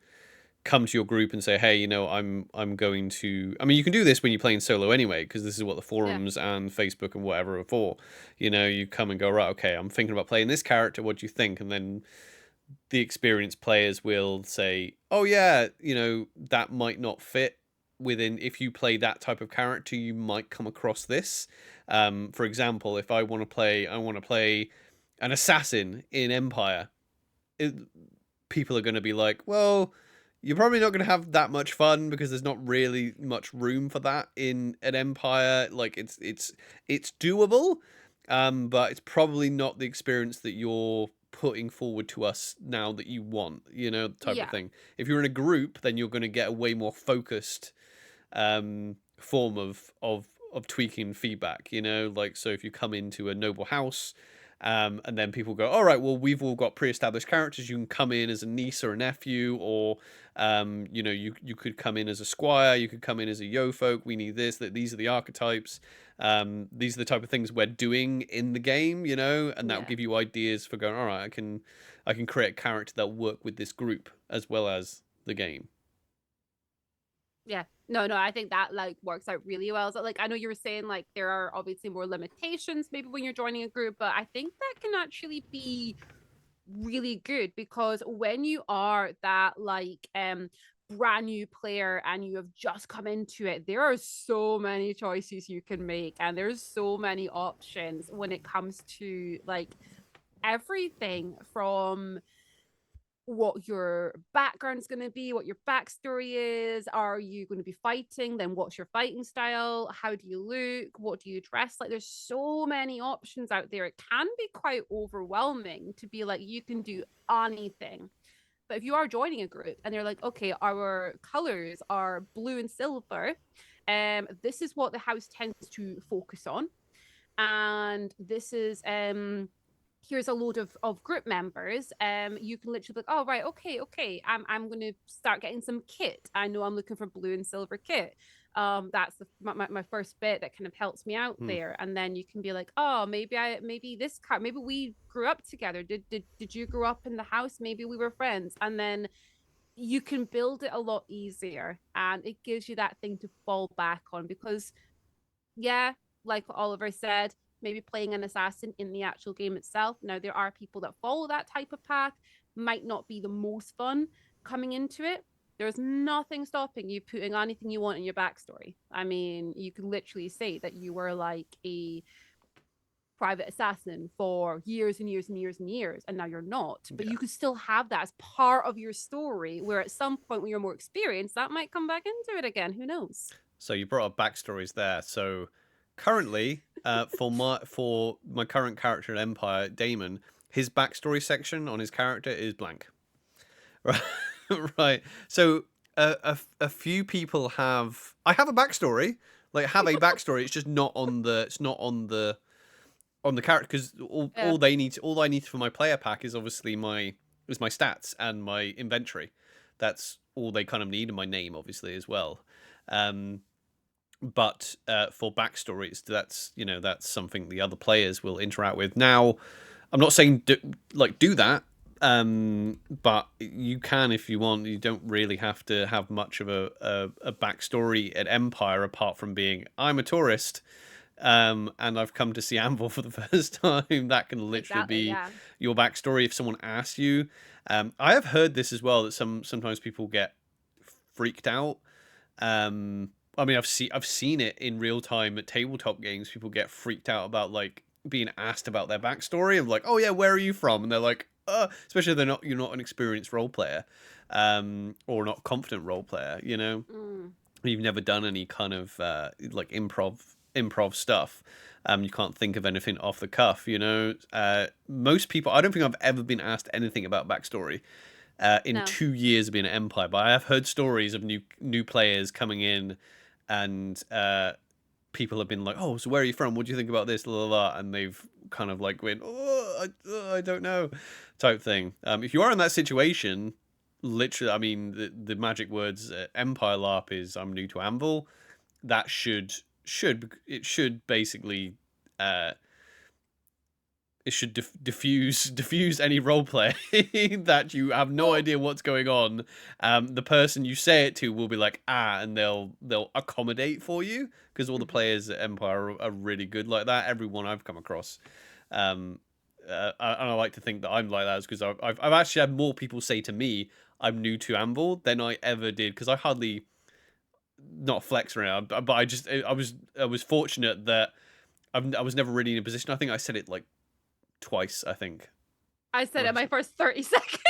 come to your group and say, "Hey, you know, I'm going to." I mean, you can do this when you're playing solo anyway, because this is what the Yeah. forums and Facebook and whatever are for. You know, you come and go, right, okay, I'm thinking about playing this character. What do you think? And then the experienced players will say, "Oh yeah, you know, that might not fit if you play that type of character, you might come across this. For example, if I want to play an assassin in Empire. It, People are going to be like, well, you're probably not going to have that much fun because there's not really much room for that in an Empire. Like it's doable, but it's probably not the experience that you're putting forward to us now that you want, type of Yeah. thing. If you're in a group, then you're going to get a way more focused form of tweaking feedback. Like, so if you come into a noble house, and then people go, all right, well, we've all got pre-established characters. You can come in as a niece or a nephew, or you could come in as a squire, you could come in as a yo folk. We need this. That these are the archetypes. These are the type of things we're doing in the game, and that will Yeah. give you ideas for going. All right, I can create a character that will work with this group as well as the game. Yeah. No, I think that like works out really well. So like I know you were saying like there are obviously more limitations maybe when you're joining a group, but I think that can actually be really good because when you are that like brand new player and you have just come into it, there are so many choices you can make and there's so many options when it comes to like everything from what your background is going to be, what your backstory is. Are you going to be fighting? Then what's your fighting style? How do you look? What do you dress like? There's so many options out there. It can be quite overwhelming to be like, you can do anything. But if you are joining a group and they're like, okay, our colors are blue and silver, this is what the house tends to focus on. And this is here's a load of group members. You can literally be like, oh right, okay. I'm gonna start getting some kit. I know I'm looking for blue and silver kit. That's my first bit that kind of helps me out Hmm. there. And then you can be like, oh, maybe this car, maybe we grew up together. Did you grow up in the house? Maybe we were friends. And then you can build it a lot easier and it gives you that thing to fall back on because yeah, like Oliver said, maybe playing an assassin in the actual game itself. Now, there are people that follow that type of path, might not be the most fun coming into it. There's nothing stopping you putting anything you want in your backstory. I mean, you can literally say that you were like a private assassin for years and years and years and years, and now you're not. But Yeah. you could still have that as part of your story, where at some point when you're more experienced, that might come back into it again. Who knows? So you brought up backstories there. So currently, for my current character in Empire, Damon, his backstory section on his character is blank. Right, right. So a few people have. I have a backstory. Like have a backstory. It's just not on the. It's not on the character because Yeah. all I need for my player pack is obviously my stats and my inventory. That's all they kind of need, and my name obviously as well. Um, but for backstories, that's something the other players will interact with. Now, I'm not saying do that, but you can if you want. You don't really have to have much of a backstory at Empire apart from being I'm a tourist. And I've come to see Anvil for the first time. That can literally Exactly. be Yeah. your backstory if someone asks you. I have heard this as well that sometimes people get freaked out. I mean, I've seen it in real time at tabletop games. People get freaked out about like being asked about their backstory. Of like, oh yeah, where are you from? And they're like, especially if you're not an experienced role player, or not confident role player. Mm. You've never done any kind of like improv stuff. You can't think of anything off the cuff. Most people. I don't think I've ever been asked anything about backstory in No. 2 years of being at Empire, but I have heard stories of new players coming in, and people have been like, "Oh, so where are you from? What do you think about this?" La, la, la, and they've kind of like went, I don't know," type thing. If you are in that situation, literally, I mean, the magic words Empire LARP is I'm new to Anvil. That should basically uh, it should diffuse any role play that you have no Well, idea what's going on. The person you say it to will be like and they'll accommodate for you because all the mhm. players at Empire are really good like that. Everyone I've come across, um, and I like to think that I'm like that because I've actually had more people say to me I'm new to Anvil than I ever did because I hardly not a flex or anything, but I was fortunate that I was never really in a position. I think I said it like twice. I think I said it my first 30 seconds.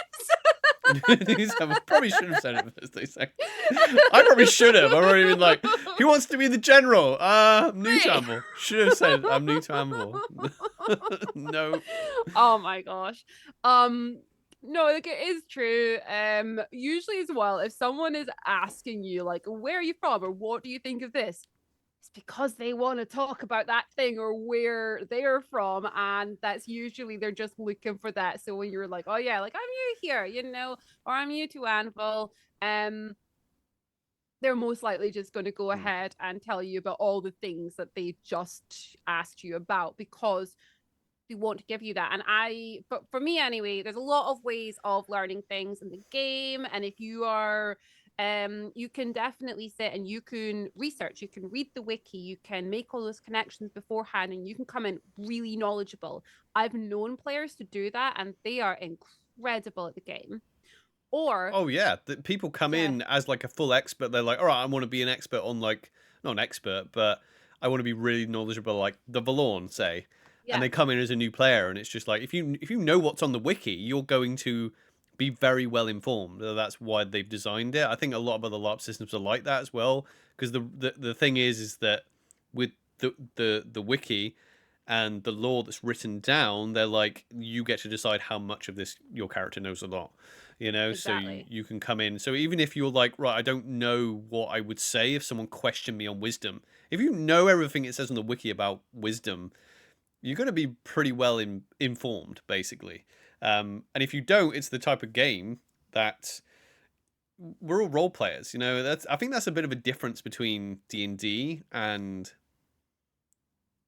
I probably should have said it first 30 seconds. I probably should have. I've already been like, who wants to be the general? I'm new to Anvil. Should have said I'm new to Anvil. No. Oh my gosh. No, like it is true. Usually as well, if someone is asking you like, where are you from, or what do you think of this? It's because they want to talk about that thing or where they're from, and that's usually they're just looking for that. So when you're like, oh yeah, like I'm new here, or I'm new to Anvil, they're most likely just going to go ahead and tell you about all the things that they just asked you about, because they want to give you that. And but for me anyway, there's a lot of ways of learning things in the game, and if you are you can definitely sit and you can research, you can read the wiki, you can make all those connections beforehand, and you can come in really knowledgeable. I've known players to do that, and they are incredible at the game. Or oh yeah, people come in as like a full expert. They're like, all right, I want to be an expert on like, not an expert, but I want to be really knowledgeable, like the Valorn, say. And they come in as a new player, and it's just like, if you know what's on the wiki, you're going to be very well informed. That's why they've designed it. I think a lot of other LARP systems are like that as well, because the thing is that with the wiki and the lore that's written down, they're like, you get to decide how much of this your character knows a lot, Exactly. so you can come in. So even if you're like, right, I don't know what I would say if someone questioned me on wisdom, if you know everything it says on the wiki about wisdom, you're going to be pretty well informed, basically. And if you don't, it's the type of game that we're all role players. I think that's a bit of a difference between D&D and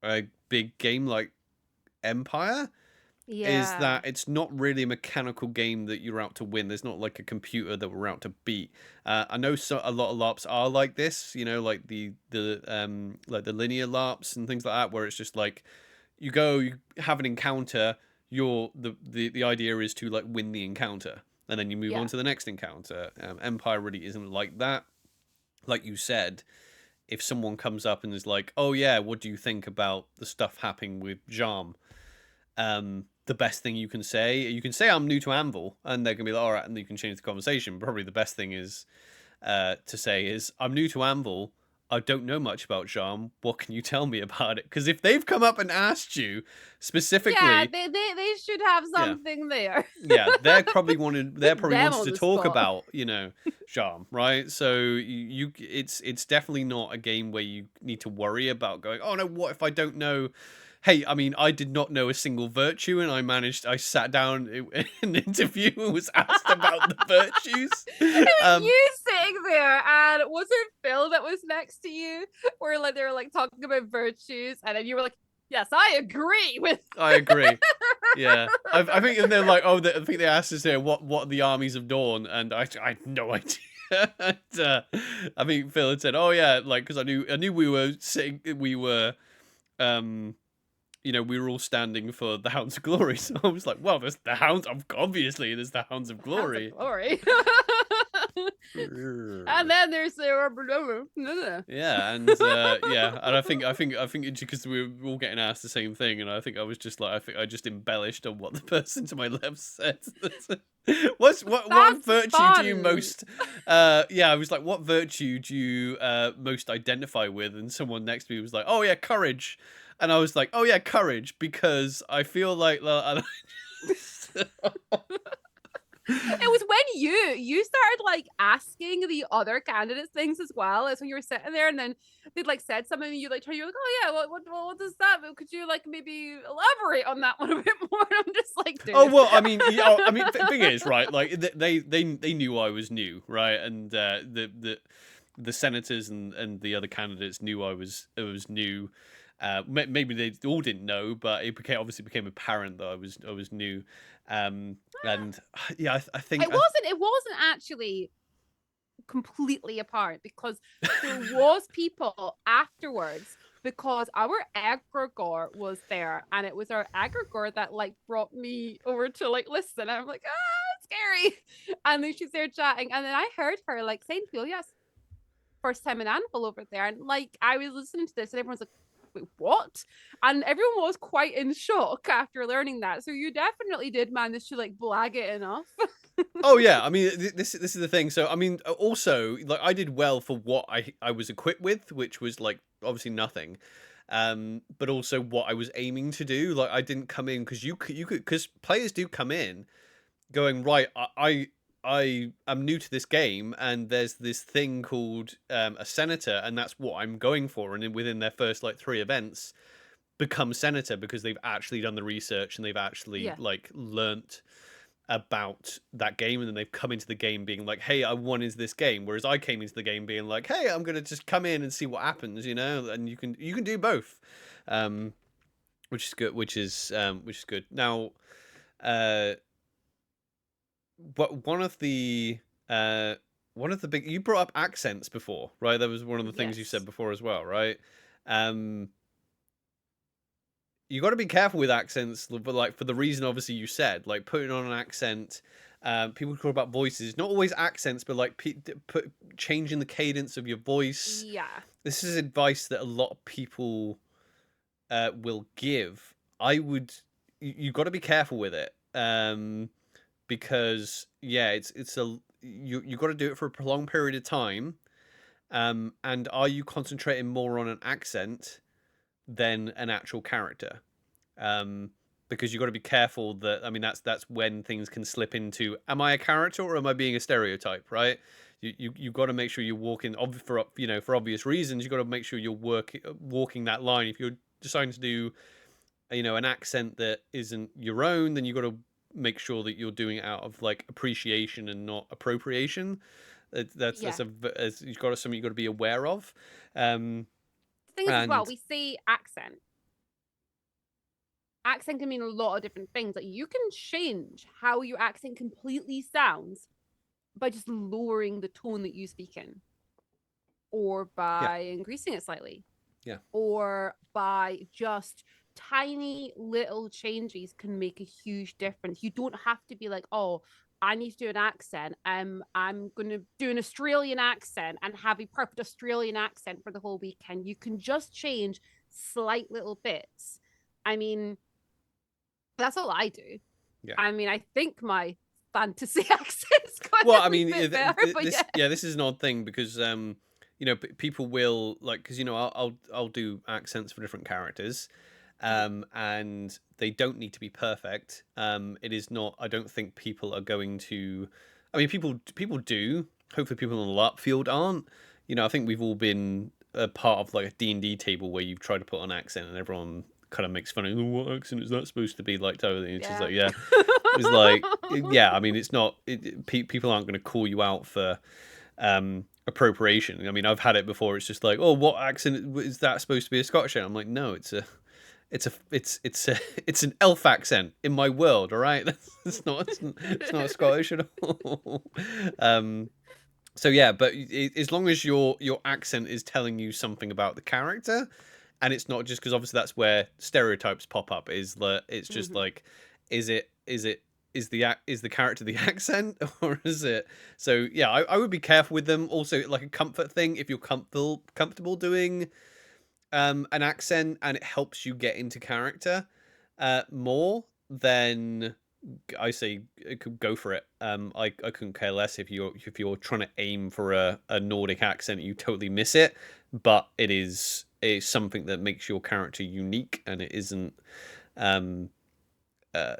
a big game like Empire. Is that it's not really a mechanical game that you're out to win. There's not like a computer that we're out to beat. I know a lot of LARPs are like this, like the linear LARPs and things like that, where it's just like, you have an encounter, the idea is to like win the encounter, and then you move on to the next encounter. Empire really isn't like that. Like you said, if someone comes up and is like, oh yeah, what do you think about the stuff happening with Jarm? The best thing you can say I'm new to Anvil, and they're gonna be like, all right, and you can change the conversation. Probably the best thing is to say is, I'm new to Anvil, I don't know much about Jarm. What can you tell me about it? Because if they've come up and asked you specifically, they should have something there. they're probably wanting to talk about Jarm, right? So it's definitely not a game where you need to worry about going, oh no, what if I don't know? Hey, I mean, I did not know a single virtue, and I sat down in an interview and was asked about the virtues. It was you sitting there, and was it Phil that was next to you? Where like they were like talking about virtues, and then you were like, yes, I agree with. I agree. Yeah, I think, and they're like, oh, I think they asked us here, what are the armies of Dawn, and I had no idea. And, I think Phil had said, oh yeah, like, because I knew we were we were all standing for the Hounds of Glory. So I was like, well, there's the Hounds. Obviously, there's the Hounds of Glory. And then there's the and I think it's because we were all getting asked the same thing, and I think I was just like, I just embellished on what the person to my left said. what virtue do you most? I was like, what virtue do you most identify with? And someone next to me was like, oh yeah, courage. And I was like, oh yeah, courage, because I feel like it was when you started like asking the other candidates things as well. It's when you were sitting there, and then they'd like said something, and you like you're like, oh yeah, what does that mean? Could you like maybe elaborate on that one a bit more? And I'm just like, dude. Oh well, I mean, the thing is, right? Like they knew I was new, right? And the senators and the other candidates knew I was new. Maybe they all didn't know, but it obviously became apparent that I was new. And yeah, I think it wasn't actually completely apart, because there was people afterwards, because our egregore was there, and it was our egregore that like brought me over to like listen. I'm like, it's scary, and then she's there chatting, and then I heard her like saying, "Feel yes." first time in Anvil over there, and like I was listening to this, and everyone's like, "Wait, what?" And everyone was quite in shock after learning that. So you definitely did manage to like blag it enough. Oh yeah, I mean this is the thing. So I mean also like I did well for what I was equipped with, which was like obviously nothing. But also what I was aiming to do. Like I didn't come in because you could because players do come in going right. I am new to this game, and there's this thing called a senator, and that's what I'm going for. And then within their first like 3 events, become senator because they've actually done the research and they've actually Yeah. like learnt about that game, and then they've come into the game being like, hey, I won is this game, whereas I came into the game being like, hey, I'm gonna just come in and see what happens, you know. And you can do both, um which is good, which is good. Now but one of the big, you brought up accents before, right? That was one of the things you said Yes. before as well, right? um you got to be careful with accents, but like for the reason obviously you said, like putting on an accent. People talk about voices, not always accents, but like changing the cadence of your voice. Yeah. This is advice that a lot of people will give. I would, you got to be careful with it, because yeah, it's a you got to do it for a prolonged period of time. And are you concentrating more on an accent than an actual character? um, because you've got to be careful that, I mean, that's when things can slip into, am I a character or am I being a stereotype, right? You've got to make sure you're walking, for for obvious reasons. You've got to make sure you're walking that line. If you're deciding to do an accent that isn't your own, then you've got to make sure that you're doing it out of like appreciation and not appropriation. Yeah. You've got something you've got to be aware of. um The thing is, as well, and we say accent. Accent can mean a lot of different things. Like you can change how your accent completely sounds by just lowering the tone that you speak in, or yeah, by increasing it slightly, yeah, or by just tiny little changes can make a huge difference. You don't have to be like, oh, I need to do an accent. I'm gonna do an Australian accent and have a perfect Australian accent for the whole weekend. You can just change slight little bits. I mean, that's all I do. yeah. I mean, I think my fantasy accent's got Well, a I wee mean, bit better, but this, yeah. yeah, this is an odd thing because people will like, because I'll do accents for different characters, and they don't need to be perfect. It is not. I don't think people are going to. I mean, people do. Hopefully, people on the LARP field aren't. I think we've all been a part of like a D&D table where you've tried to put on accent and everyone kind of makes fun of, oh, what accent is that supposed to be like, totally. It's just Yeah. like, yeah. It's like, yeah, I mean, it's not. People aren't going to call you out for appropriation. I mean, I've had it before. It's just like, oh, what accent is that supposed to be? A Scottish accent? I'm like, no, it's an elf accent in my world. All right, it's not a Scottish at all. So yeah, but as long as your accent is telling you something about the character, and it's not just because obviously that's where stereotypes pop up. Is that it's just Mhm. like, is the character the accent or is it? So yeah, I would be careful with them. Also, like a comfort thing, if you're comfortable doing an accent and it helps you get into character more, then I say go for it. I couldn't care less if you're trying to aim for a Nordic accent, you totally miss it. But it's something that makes your character unique, and it isn't. Um, uh,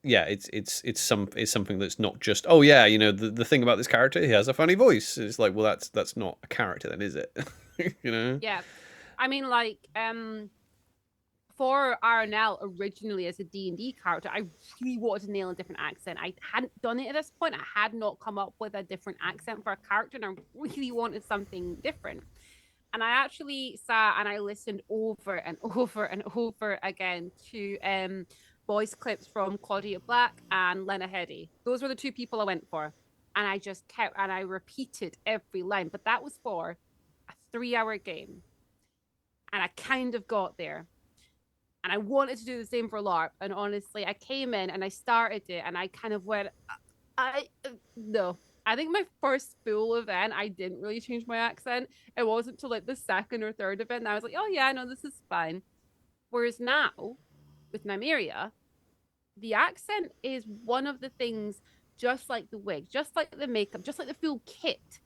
yeah, it's something that's not just, oh yeah, the thing about this character, he has a funny voice. It's like, well, that's not a character, then, is it? you know? Yeah. I mean, like, for RNL originally as a D&D character, I really wanted to nail a different accent. I hadn't done it at this point. I had not come up with a different accent for a character, and I really wanted something different. And I actually sat and I listened over and over and over again to voice clips from Claudia Black and Lena Headey. Those were the 2 people I went for. And I just kept, and I repeated every line. But that was for a 3-hour game. And I kind of got there. And I wanted to do the same for LARP. And honestly, I came in and I started it and I kind of went, no. I think my first full event, I didn't really change my accent. It wasn't until like the second or third event and I was like, oh yeah, no, this is fine. Whereas now with Nymeria, the accent is one of the things, just like the wig, just like the makeup, just like the full kit.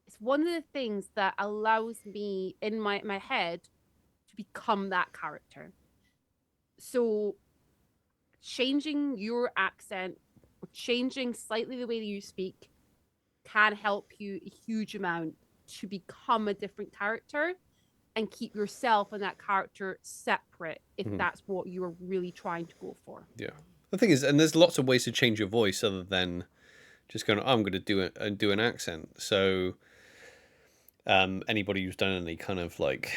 It's one of the things that allows me in my head to become that character. So changing your accent or changing slightly the way that you speak can help you a huge amount to become a different character and keep yourself and that character separate if that's what you're really trying to go for. Yeah. The thing is, and there's lots of ways to change your voice other than just going, oh, I'm going to do it and do an accent. So anybody who's done any kind of like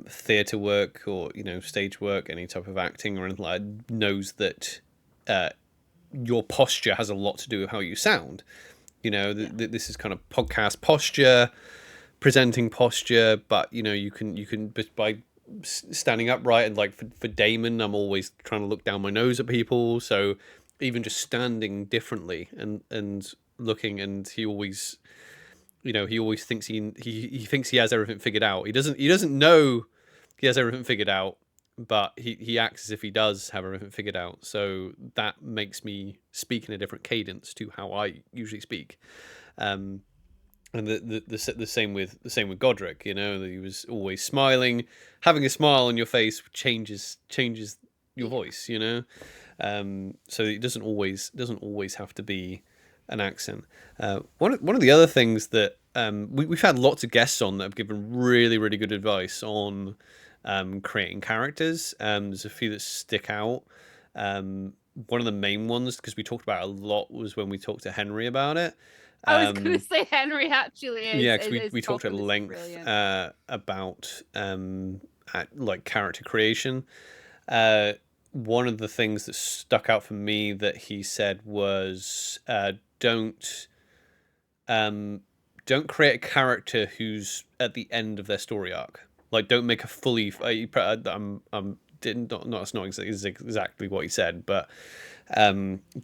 theatre work or, you know, stage work, any type of acting or anything like that, knows that your posture has a lot to do with how you sound. You know, this is kind of podcast posture, presenting posture, but you know, you can by standing upright, and like for Damon, I'm always trying to look down my nose at people, so even just standing differently and looking, and he always, you know, he always thinks he thinks he has everything figured out. He doesn't know he has everything figured out, but he acts as if he does have everything figured out. So that makes me speak in a different cadence to how I usually speak. And the same with Godric, you know, he was always smiling. Having a smile on your face changes your voice, you know. So it doesn't always have to be an accent. One of the other things that we've had lots of guests on that have given really really good advice on creating characters. There's a few that stick out. One of the main ones, because we talked about it a lot, was when we talked to Henry about it. I was going to say Henry actually is. Yeah, because we talked at length about like character creation. One of the things that stuck out for me that he said was don't create a character who's at the end of their story arc. Like, don't make a fully. That's not exactly what he said, but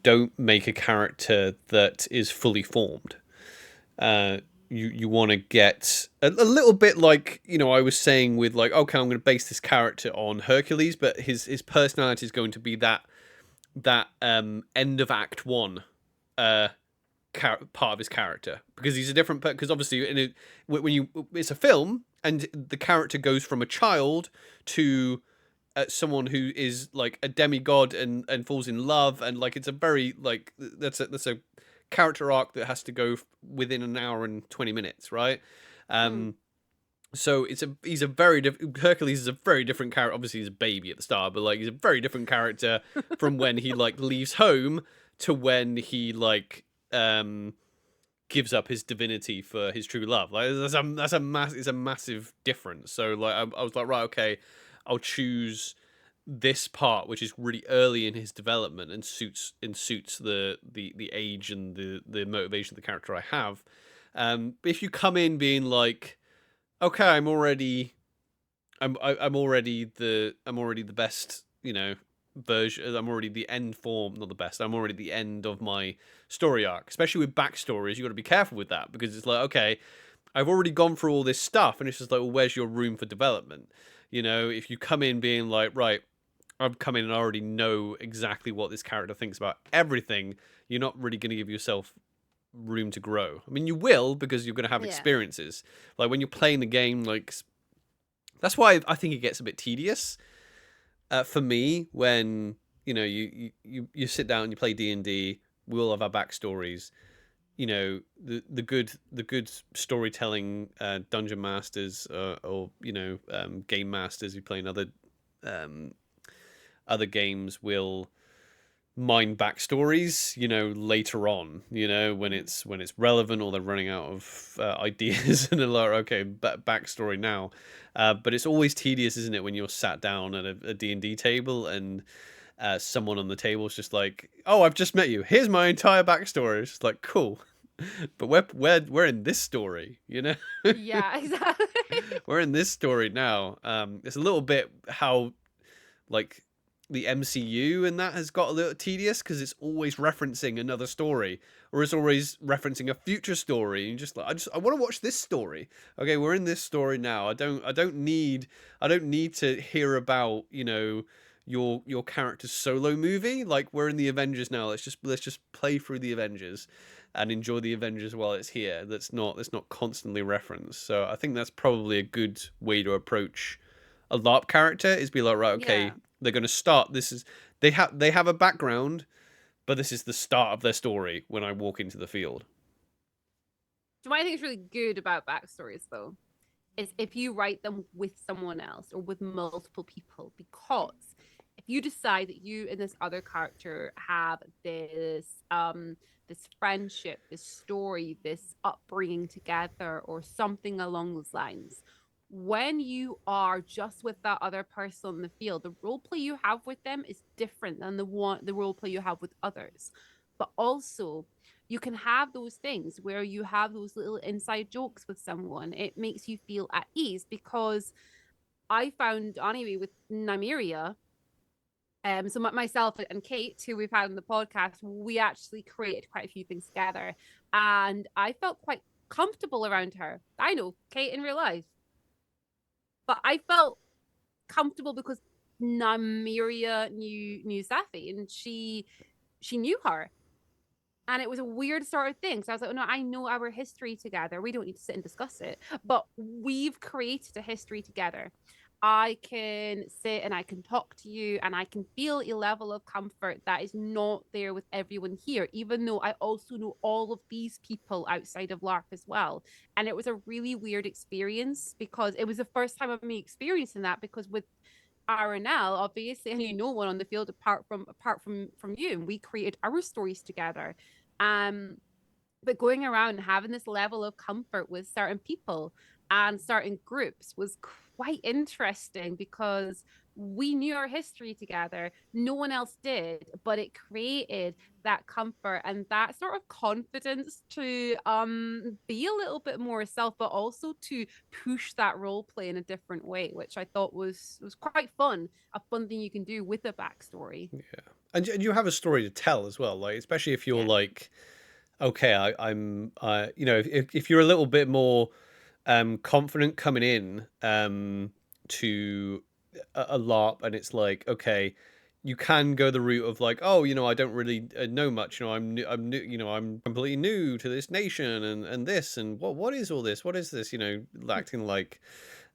don't make a character that is fully formed. You want to get a little bit like, you know, I was saying with like, okay, I'm going to base this character on Hercules, but his personality is going to be that end of Act 1 part of his character, because he's a different, because obviously it's a film and the character goes from a child to someone who is like a demigod and falls in love, and like it's a very like that's a character arc that has to go within an hour and 20 minutes, right? So he's a very Hercules is a very different character. Obviously he's a baby at the start, but like he's a very different character from when he like leaves home to when he like gives up his divinity for his true love. Like that's a massive difference. So like I was like, right, okay, I'll choose this part which is really early in his development and suits the age and the motivation of the character I have. If you come in being like, okay, I'm already the best, you know, version. I'm already the end form, not the best. I'm already the end of my story arc. Especially with backstories, you got to be careful with that, because it's like, okay, I've already gone through all this stuff, and it's just like, well, where's your room for development? You know, if you come in being like, right, I've come in and I already know exactly what this character thinks about everything, you're not really going to give yourself room to grow. I mean, you will, because you're going to have experiences. Like when you're playing the game, like that's why I think it gets a bit tedious for me when, you know, you sit down and you play D&D. We all have our backstories. You know, the good storytelling dungeon masters or you know, game masters who play in other games will mine backstories, you know, later on, you know, when it's relevant, or they're running out of ideas and they're like, okay, backstory now. But it's always tedious, isn't it, when you're sat down at a D&D table and someone on the table is just like, oh, I've just met you, here's my entire backstory. It's just like, cool. But we're in this story, you know? Yeah, exactly. We're in this story now. It's a little bit how, like, the MCU and that has got a little tedious because it's always referencing another story, or it's always referencing a future story. And just like I want to watch this story. Okay, we're in this story now. I don't need to hear about, you know, your character's solo movie. Like, we're in the Avengers now. Let's just play through the Avengers and enjoy the Avengers while it's here. That's not constantly referenced. So I think that's probably a good way to approach a LARP character, is be like, right, okay, Yeah. they're going to start. This is they have a background, but this is the start of their story when I walk into the field. So what I think is really good about backstories, though, is if you write them with someone else or with multiple people, because if you decide that you and this other character have this friendship, this story, this upbringing together, or something along those lines, when you are just with that other person in the field, the role play you have with them is different than the role play you have with others. But also, you can have those things where you have those little inside jokes with someone. It makes you feel at ease, because I found, anyway, with Nymeria, so myself and Kate, who we've had on the podcast, we actually created quite a few things together, and I felt quite comfortable around her. I know Kate in real life, but I felt comfortable because Nymeria knew Safi, and she knew her. And it was a weird sort of thing. So I was like, oh, no, I know our history together. We don't need to sit and discuss it. But we've created a history together. I can sit and I can talk to you, and I can feel a level of comfort that is not there with everyone here, even though I also know all of these people outside of LARP as well. And it was a really weird experience, because it was the first time of me experiencing that, because with RNL, obviously, I knew no one on the field apart from you, and we created our stories together. But going around and having this level of comfort with certain people and certain groups was quite interesting, because we knew our history together. No one else did, but it created that comfort and that sort of confidence to be a little bit more self, but also to push that role play in a different way, which I thought was quite fun. A fun thing you can do with a backstory. Yeah, and you have a story to tell as well. Like, especially if you're Yeah. like, okay, I'm you know, if you're a little bit more confident coming in to a LARP, and it's like, okay, you can go the route of like, oh, you know, I don't really know much, you know, I'm new, you know, I'm completely new to this nation and this, and what is all this, what is this, you know, acting like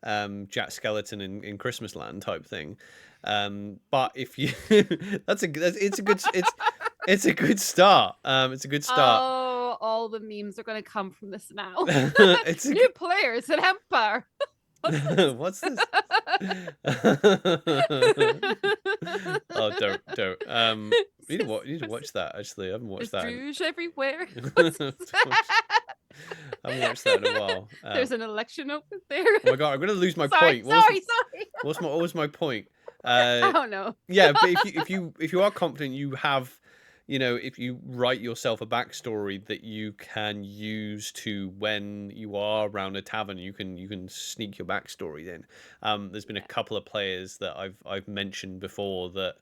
Jack Skeleton in Christmas Land type thing. But if you it's a good start. It's a good start. Oh, all the memes are going to come from this now. It's New players at Empire. What's this? Oh, don't. You need to watch that. Actually, I haven't watched that. There's everywhere. I haven't watched that in a while. There's an election over there. Oh my god, I'm gonna lose my sorry, point. Sorry. What was my point? I don't know. Yeah, but if you are confident, you have, you know, if you write yourself a backstory that you can use to, when you are around a tavern, you can sneak your backstory in. There's been a couple of players that I've mentioned before that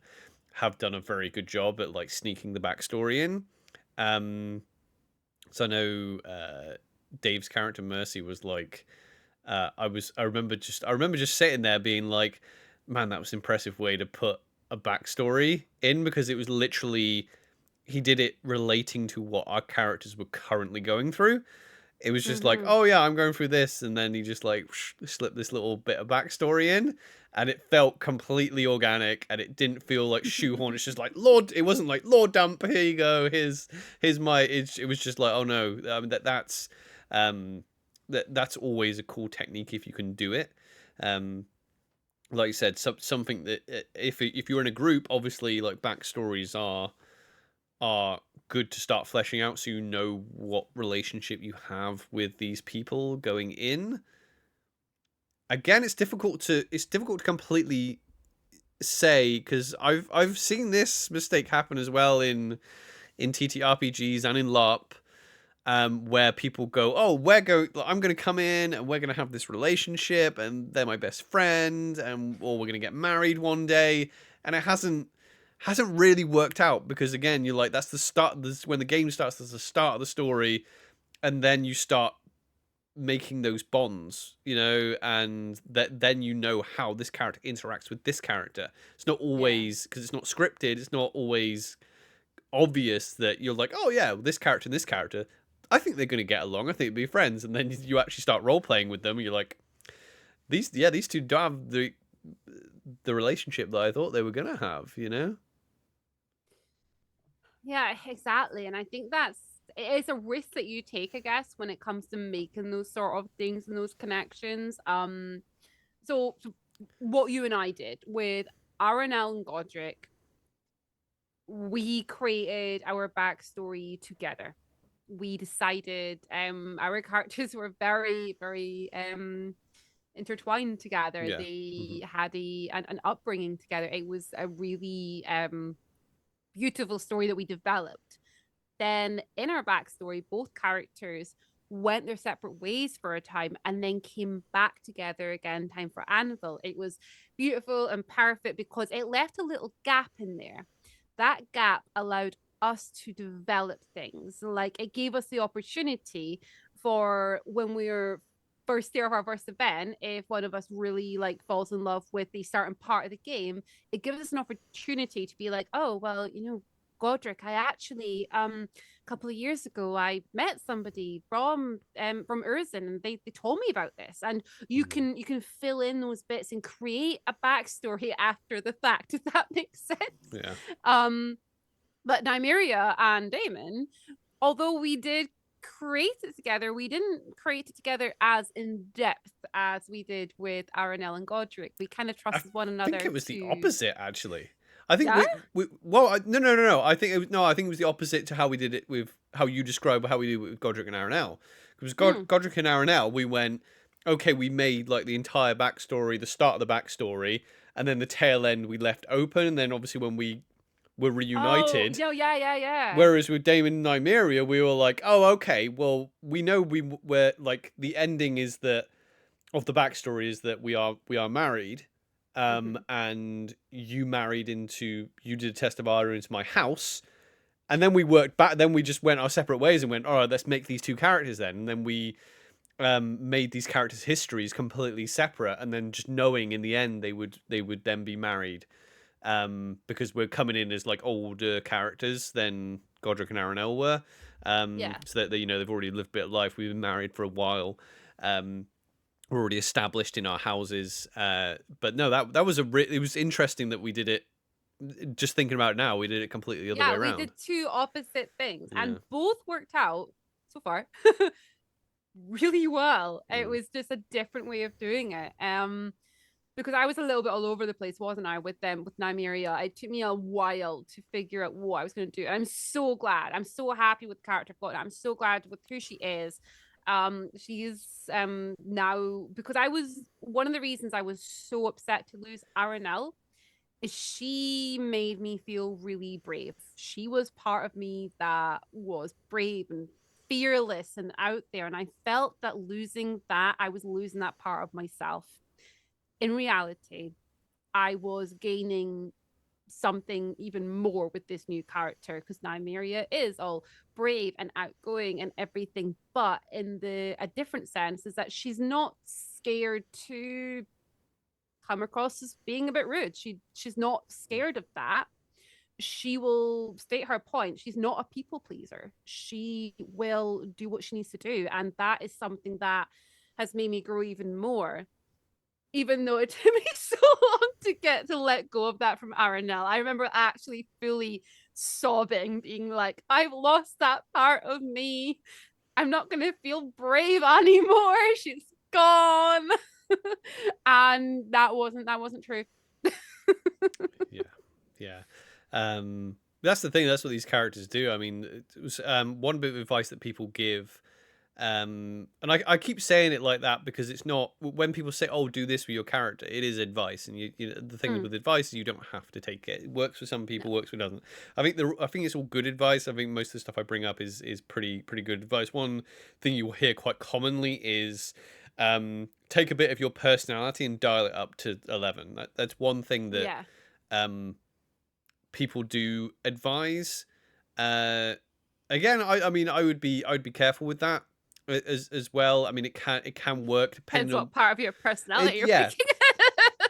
have done a very good job at like sneaking the backstory in. So I know Dave's character Mercy was like, I remember just sitting there being like, man, that was an impressive way to put a backstory in, because it was literally, he did it relating to what our characters were currently going through. It was just like, oh yeah, I'm going through this, and then he just like slipped this little bit of backstory in, and it felt completely organic, and it didn't feel like shoehorn. It's just like, Lord, it wasn't like, Lord Dump, here you go, here's my. It was just like, oh no, that's always a cool technique if you can do it. Like you said, something that if you're in a group, obviously like backstories are good to start fleshing out, so you know what relationship you have with these people going in. Again, it's difficult to completely say, because I've seen this mistake happen as well in TTRPGs and in LARP, where people go, oh, I'm going to come in and we're going to have this relationship and they're my best friend, or we're going to get married one day. and it hasn't really worked out, because again, you're like, that's the start. This, when the game starts, that's the start of the story, and then you start making those bonds, and that then how this character interacts with this character. It's not Yeah. always, because it's not scripted. It's not always obvious that you're like, oh yeah, this character and this character, I think they're going to get along. I think they'd be friends, and then you actually start role playing with them. And you're like, these two don't have the relationship that I thought they were going to have. Yeah, exactly. And I think it's a risk that you take, I guess, when it comes to making those sort of things and those connections. So what you and I did with Aranel and Godric, we created our backstory together. We decided our characters were very, very intertwined together. Yeah. They had an upbringing together. It was a really beautiful story that we developed. Then in our backstory, both characters went their separate ways for a time and then came back together again, time for Anvil. It was beautiful and perfect because it left a little gap in there. That gap allowed us to develop things. Like, it gave us the opportunity for when we were first day of our first event, if one of us really like falls in love with a certain part of the game, it gives us an opportunity to be like, oh, well, Godric, I actually a couple of years ago I met somebody from Urzen, and they told me about this. And you can fill in those bits and create a backstory after the fact, if that makes sense. Yeah. But Nymeria and Daemon, although we did create it together, we didn't create it together as in depth as we did with Aranel and Godric. We kind of trusted one another. I think it was the opposite, actually. I think Yeah? no. I think it was the opposite to how we did it with how you describe how we did it with Godric and Aranel. Because Godric and Aranel, we went, okay, we made like the entire backstory, the start of the backstory, and then the tail end we left open, and then obviously when we were reunited. Oh, yeah. Whereas with Daemon and Nymeria, we were like, oh, okay, well, we know we're like, the ending is that of the backstory is that we are married. And you did a test of Ira into my house, and then we worked back. Then we just went our separate ways and went, all right, let's make these two characters then. And then we made these characters' histories completely separate, and then just knowing in the end they would then be married, because we're coming in as like older characters than Godric and Aranel were, so that they've already lived a bit of life. We've been married for a while. We're already established in our houses, but no, that was it was interesting that we did it. Just thinking about it now, we did it completely the other way around. We did two opposite things, and both worked out so far really well. It was just a different way of doing it. Because I was a little bit all over the place, wasn't I, with Nymeria? It took me a while to figure out what I was going to do. And I'm so glad. I'm so happy with the character I've got. I'm so glad with who she is. She's now, because one of the reasons I was so upset to lose Aranel is she made me feel really brave. She was part of me that was brave and fearless and out there. And I felt that losing that, I was losing that part of myself. In reality, I was gaining something even more with this new character, because Nymeria is all brave and outgoing and everything, but in a different sense is that she's not scared to come across as being a bit rude. She's not scared of that. She will state her point. She's not a people pleaser. She will do what she needs to do, and that is something that has made me grow even more. Even though it took me so long to get to let go of that from Aranel. I remember actually fully sobbing, being like, I've lost that part of me. I'm not going to feel brave anymore. She's gone. And that wasn't true. Yeah. That's the thing. That's what these characters do. I mean, it was one bit of advice that people give. And I keep saying it like that because it's not, when people say, oh, do this with your character, it is advice. And the thing with advice is you don't have to take it. It works for some people, works for doesn't. I think it's all good advice. I think most of the stuff I bring up is pretty good advice. One thing you'll hear quite commonly is take a bit of your personality and dial it up to 11. That's one thing that people do advise. Again, I mean, I'd be careful with that as well. I mean, it can work Depends depending on what part of your personality you're yeah. picking.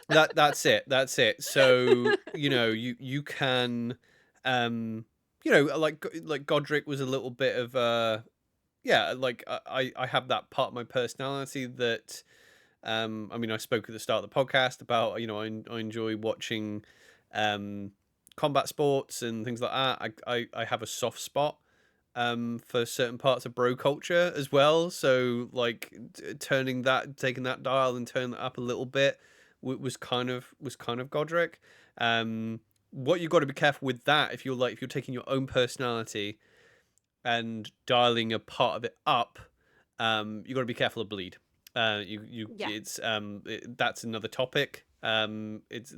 That's it. So you can like Godric was a little bit of yeah, like I have that part of my personality that I mean, I spoke at the start of the podcast about I enjoy watching combat sports and things like that. I have a soft spot for certain parts of bro culture as well. So like taking that dial and turning that up a little bit was kind of Godric. What you got to be careful with that if you're taking your own personality and dialing a part of it up, you got to be careful of bleed. Yeah. That's another topic. It's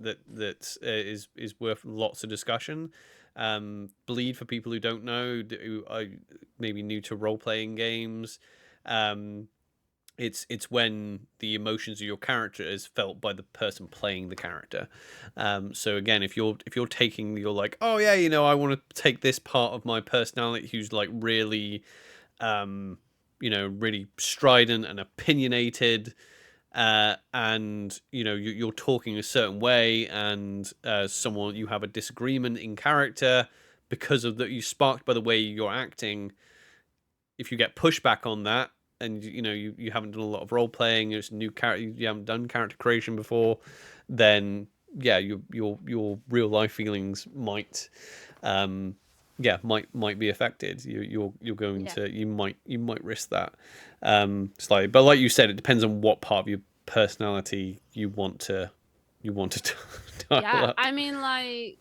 is worth lots of discussion. Bleed, for people who don't know, who are maybe new to role playing games. It's when the emotions of your character is felt by the person playing the character. So again, if you're you're like, oh yeah, I want to take this part of my personality who's like really, really strident and opinionated, and you're talking a certain way, and someone you have a disagreement in character because of that you sparked by the way you're acting. If you get pushback on that, and you haven't done a lot of role playing, it's a new character, you haven't done character creation before, then yeah, your real life feelings might might be affected. You're going Yeah. to you might risk that slightly. But like you said, it depends on what part of your personality you want to dial Yeah. up. I mean, like,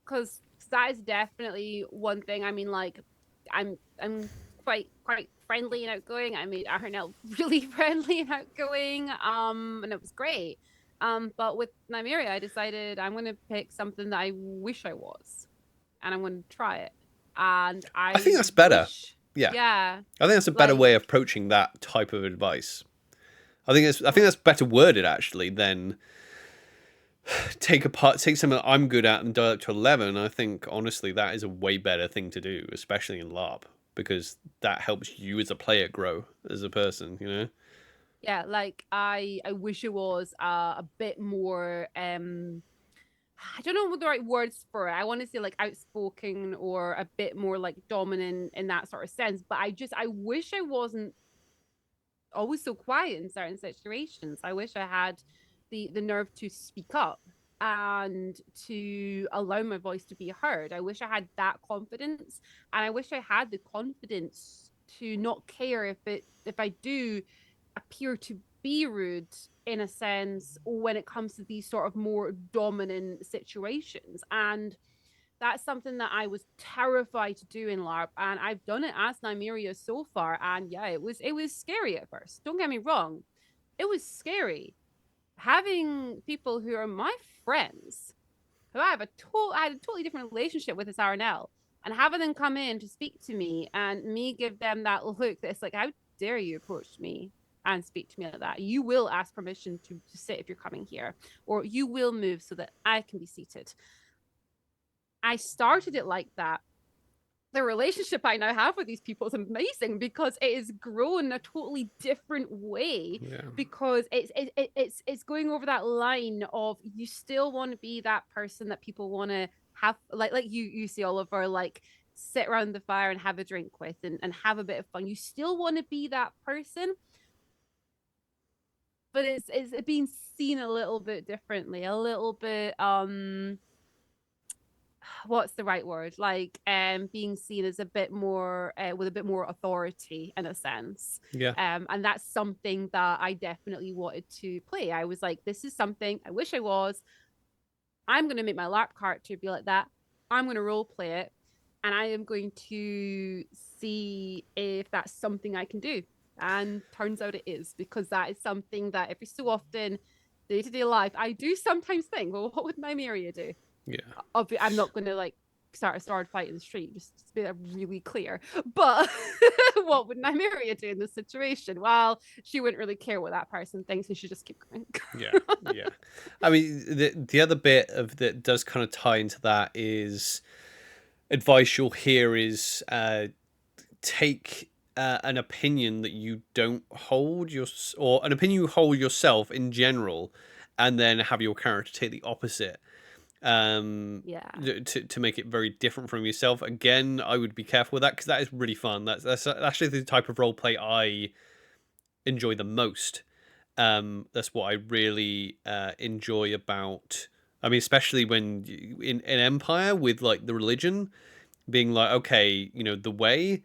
because that is definitely one thing. I mean, like, I'm quite friendly and outgoing. I made Arnell really friendly and outgoing. And it was great. But with Nymeria, I decided I'm gonna pick something that I wish I was, and I'm gonna try it. And I think I that's better. wish, Yeah, yeah, I think that's a better like, way of approaching that type of advice. I think that's better worded actually than take something that I'm good at and dial it to 11. I think honestly that is a way better thing to do, especially in LARP, because that helps you as a player grow as a person. yeah, like I wish it was a bit more I don't know what the right words for it. I want to say like outspoken or a bit more like dominant in that sort of sense. But I wish I wasn't always so quiet in certain situations. I wish I had the nerve to speak up and to allow my voice to be heard. I wish I had that confidence, and I wish I had the confidence to not care if I do appear to be rude in a sense when it comes to these sort of more dominant situations. And that's something that I was terrified to do in LARP, and I've done it as Nymeria so far. And yeah, it was scary at first. Don't get me wrong, it was scary having people who are my friends, who I had a totally different relationship with as RNL, and having them come in to speak to me and me give them that look that's like, how dare you approach me and speak to me like that? You will ask permission to sit if you're coming here, or you will move so that I can be seated. I started it like that. The relationship I now have with these people is amazing because it has grown in a totally different way. Yeah. Because it's going over that line of you still want to be that person that people want to have, like you see Oliver, like sit around the fire and have a drink with and have a bit of fun. You still want to be that person, but it's being seen a little bit differently, a little bit what's the right word, like being seen as a bit more with a bit more authority in a sense. Yeah. And that's something that I definitely wanted to play. I was like, this is something I wish I was. I'm going to make my LARP character be like that. I'm going to role play it, and I am going to see if that's something I can do. And turns out it is, because that is something that every so often, day-to-day life, I do sometimes think, well, what would Nymeria do? Yeah. I'm not going to like start a sword fight in the street, just to be really clear. But what would Nymeria do in this situation? Well, she wouldn't really care what that person thinks, and she just keep going. Yeah, yeah. I mean, the other bit of that does kind of tie into that is advice you'll hear is take an opinion that you don't hold or an opinion you hold yourself in general, and then have your character take the opposite. Yeah. To make it very different from yourself. Again, I would be careful with that because that is really fun. That's actually the type of role play I enjoy the most. That's what I really enjoy about. I mean, especially when in Empire with like the religion being like, okay, the way,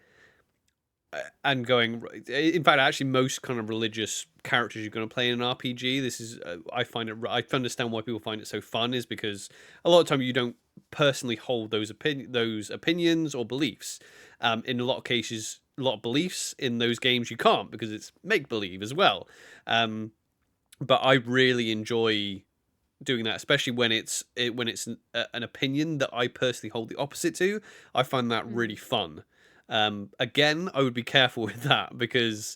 and going. In fact, actually, most kind of religious characters you're going to play in an RPG. This is I find it. I understand why people find it so fun is because a lot of time you don't personally hold those opinions or beliefs. In a lot of cases, a lot of beliefs in those games you can't because it's make believe as well. But I really enjoy doing that, especially when it's an opinion that I personally hold the opposite to. I find that really fun. Again, I would be careful with that because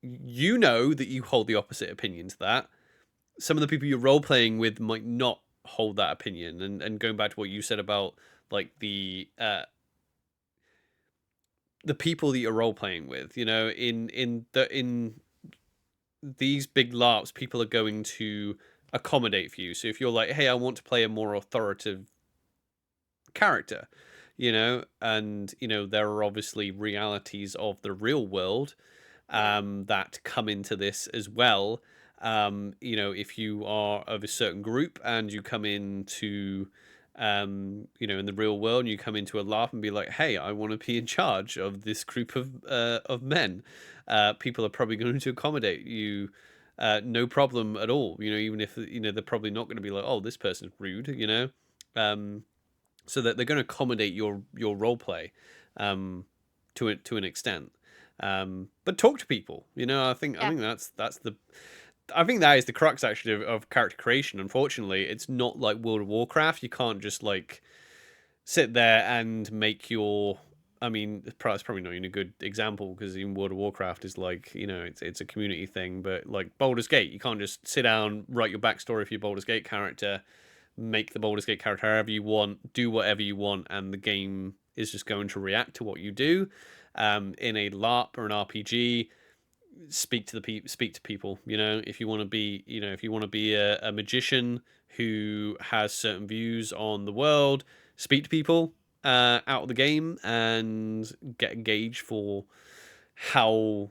you know that you hold the opposite opinion to that. Some of the people you're role playing with might not hold that opinion, and going back to what you said about like the people that you're role playing with, in these big LARPs, people are going to accommodate for you. So if you're like, hey, I want to play a more authoritative character, and there are obviously realities of the real world that come into this as well. If you are of a certain group and you come into in the real world, and you come into a LARP and be like, hey, I want to be in charge of this group of men. People are probably going to accommodate you, no problem at all. Even if they're probably not going to be like, oh, this person's rude. So that they're going to accommodate your role play, to an extent. But talk to people. I think that is the crux actually of character creation. Unfortunately, it's not like World of Warcraft. You can't just like sit there and make your. I mean, it's probably not even a good example because even World of Warcraft is like it's a community thing. But like Baldur's Gate, you can't just sit down, write your backstory for your Baldur's Gate character, make the Baldur's Gate character however you want, do whatever you want, and the game is just going to react to what you do. In a LARP or an RPG, speak to people. If you want to be a magician who has certain views on the world, speak to people out of the game and get a gauge for how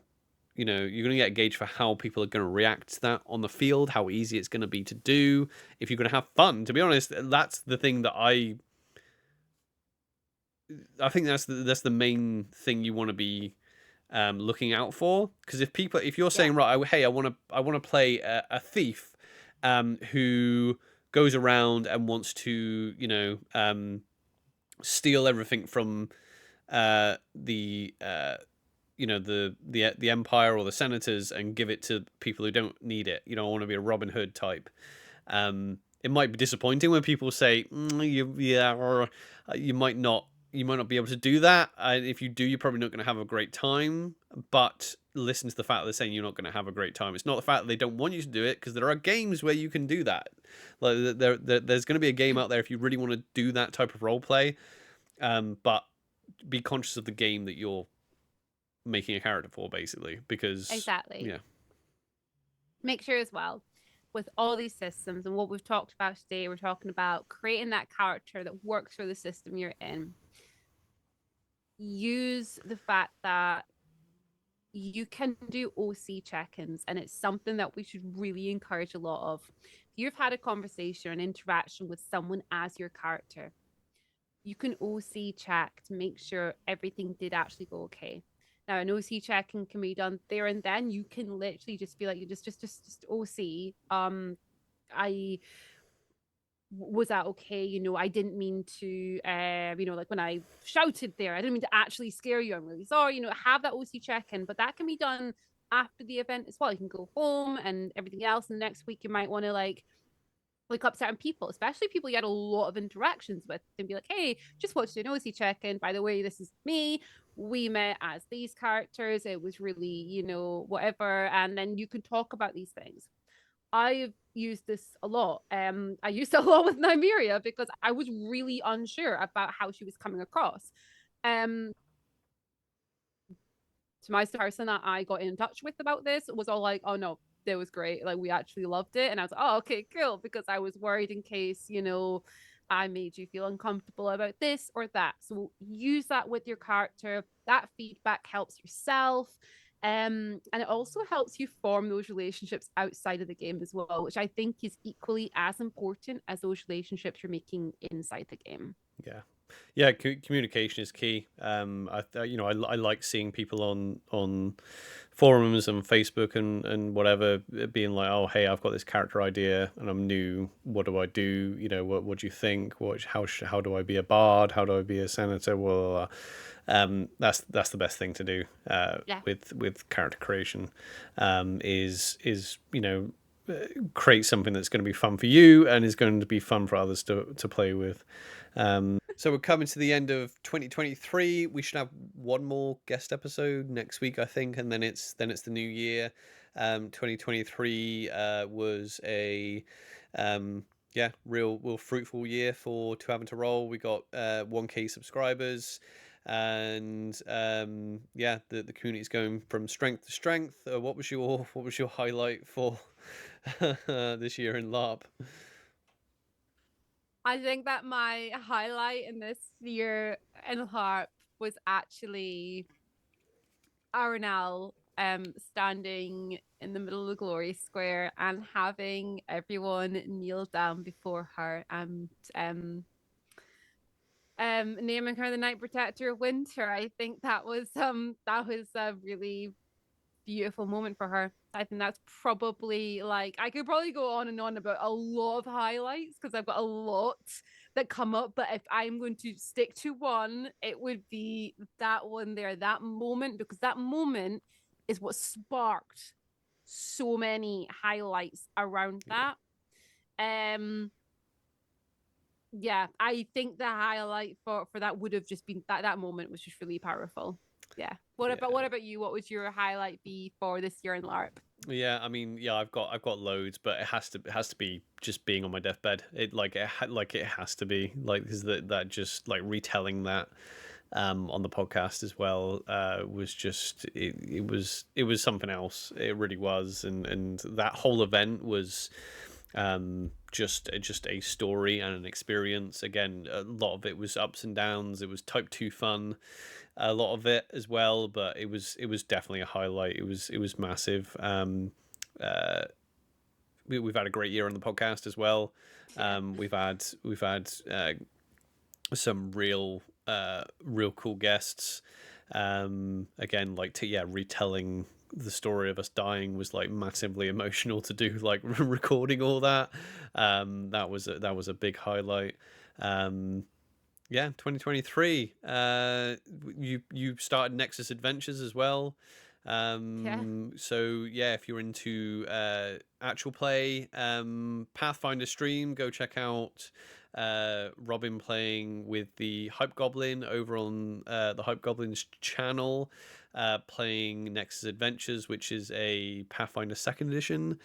you're going to get a gauge for how people are going to react to that on the field, how easy it's going to be to do, if you're going to have fun. To be honest, that's the thing that I think that's the main thing you want to be looking out for. Because if you're saying, right, hey, I want to play a thief who goes around and wants to steal everything from the the Empire or the senators and give it to people who don't need it. I want to be a Robin Hood type. It might be disappointing when people say, or you might not be able to do that. And if you do, you're probably not going to have a great time. But listen to the fact that they're saying you're not going to have a great time. It's not the fact that they don't want you to do it, because there are games where you can do that. Like there's going to be a game out there if you really want to do that type of role play. But be conscious of the game that you're making a character for, basically, because Exactly. Make sure as well with all these systems and what we've talked about today, we're talking about creating that character that works for the system you're in. Use the fact that you can do OC check-ins, and it's something that we should really encourage a lot of. If you've had a conversation or an interaction with someone as your character, you can OC check to make sure everything did actually go okay. Now, an OC checking can be done there and then. You can literally just be like, just OC. I was that okay? I didn't mean to. Like when I shouted there, I didn't mean to actually scare you. I'm really sorry. Have that OC check-in, but that can be done after the event as well. You can go home and everything else. And the next week, you might want to like look up certain people, especially people you had a lot of interactions with, and be like, hey, just watched a nosy check-in. By the way, this is me. We met as these characters. It was really, whatever. And then you can talk about these things. I've used this a lot. I used it a lot with Nymeria because I was really unsure about how she was coming across. To my person that I got in touch with about this was all like, oh no, it was great. Like, we actually loved it. And I was like, oh, okay, cool. Because I was worried in case, I made you feel uncomfortable about this or that. So use that with your character. That feedback helps yourself. And it also helps you form those relationships outside of the game as well, which I think is equally as important as those relationships you're making inside the game. Yeah, communication is key. I like seeing people on forums and Facebook and whatever being like, oh hey, I've got this character idea and I'm new. What do I do? What do you think? How do I be a bard? How do I be a senator? Well, that's the best thing to do. With character creation, is create something that's going to be fun for you and is going to be fun for others to play with. So we're coming to the end of 2023. We should have one more guest episode next week, I think, and then it's the new year. 2023 was a real fruitful year for To Have and To Roll. We got 1K subscribers, and the community is going from strength to strength. What was your highlight for this year in LARP? I think that my highlight in this year in HARP was actually Arenal standing in the middle of the glory square and having everyone kneel down before her and naming her the Night Protector of Winter. I think that was a really beautiful moment for her. I think that's probably, like, I could probably go on and on about a lot of highlights because I've got a lot that come up, but if I'm going to stick to one, it would be that one there, that moment, because that moment is what sparked so many highlights around that. Yeah, I think the highlight for that would have just been that moment was just really powerful. Yeah. What about you? What would your highlight be for this year in LARP? Yeah, I mean, yeah, I've got loads, but it has to be just being on my deathbed. It has to be like, because that just like retelling that on the podcast as well was just it was something else. It really was, and that whole event was just a story and an experience. Again, a lot of it was ups and downs. It was type 2 fun, a lot of it as well, but it was definitely a highlight. It was massive. We've had a great year on the podcast as well. We've had some real cool guests. Again, like retelling the story of us dying was like massively emotional to do, like recording all that. That was a big highlight. 2023. You started Nexus Adventures as well. So yeah, if you're into actual play, Pathfinder stream, go check out Robyn playing with the Hype Goblin over on the Hype Goblin's channel, playing Nexus Adventures, which is a Pathfinder 2nd edition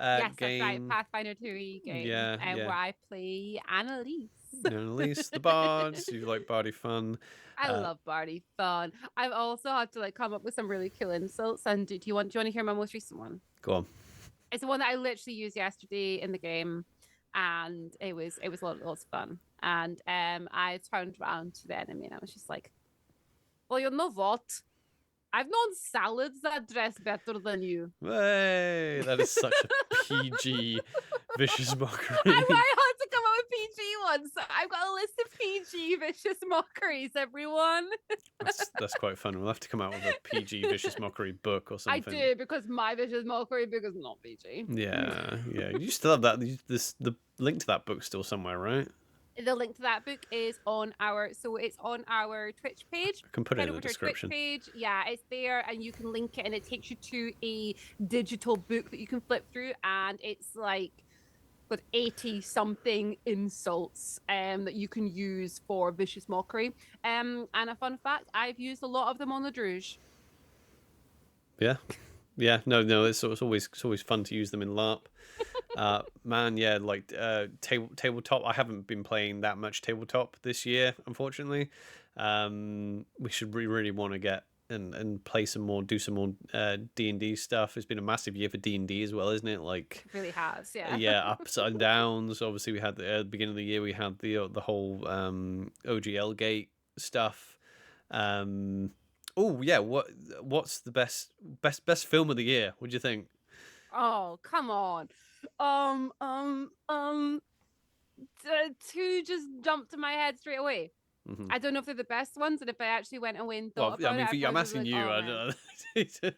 Yes, game. that's right, Pathfinder 2e game. Where I play Annalise. Annalise, the bards. You like bardy fun. I love bardy fun. I've also had to like come up with some really cool insults. And do you want to hear my most recent one? Go on. It's the one that I literally used yesterday in the game, and it was lots of fun. And I turned around to the enemy and I was just like, well, you know what? I've known salads that dress better than you. Hey, that is such a PG vicious mockery. I had to come up with PG ones. So I've got a list of PG vicious mockeries, everyone. That's quite fun. We'll have to come out with a PG vicious mockery book or something. I do, because my vicious mockery book is not PG. Yeah. You still have that. The link to that book still somewhere, right? The link to that book is on our Twitch page. I can put it in the description. Twitch page. Yeah, it's there, and you can link it, and it takes you to a digital book that you can flip through, and it's like with 80 something insults that you can use for vicious mockery. And a fun fact, I've used a lot of them on the Druge. Yeah. Yeah, no, it's always fun to use them in LARP. Man, yeah, like tabletop. I haven't been playing that much tabletop this year, unfortunately. We should really want to get and play some more, do some more D&D stuff. It's been a massive year for D&D as well, isn't it? Like, It really has, yeah. yeah, ups and downs. Obviously, we had the beginning of the year. We had the whole OGL gate stuff. Oh yeah, what's the best film of the year? What do you think? Oh, come on. Two just jumped to my head straight away. Mm-hmm. I don't know if they're the best ones, and if I actually went away and Well, thought I about mean, it, I'd I'm probably be asking like, you. oh, I man. don't.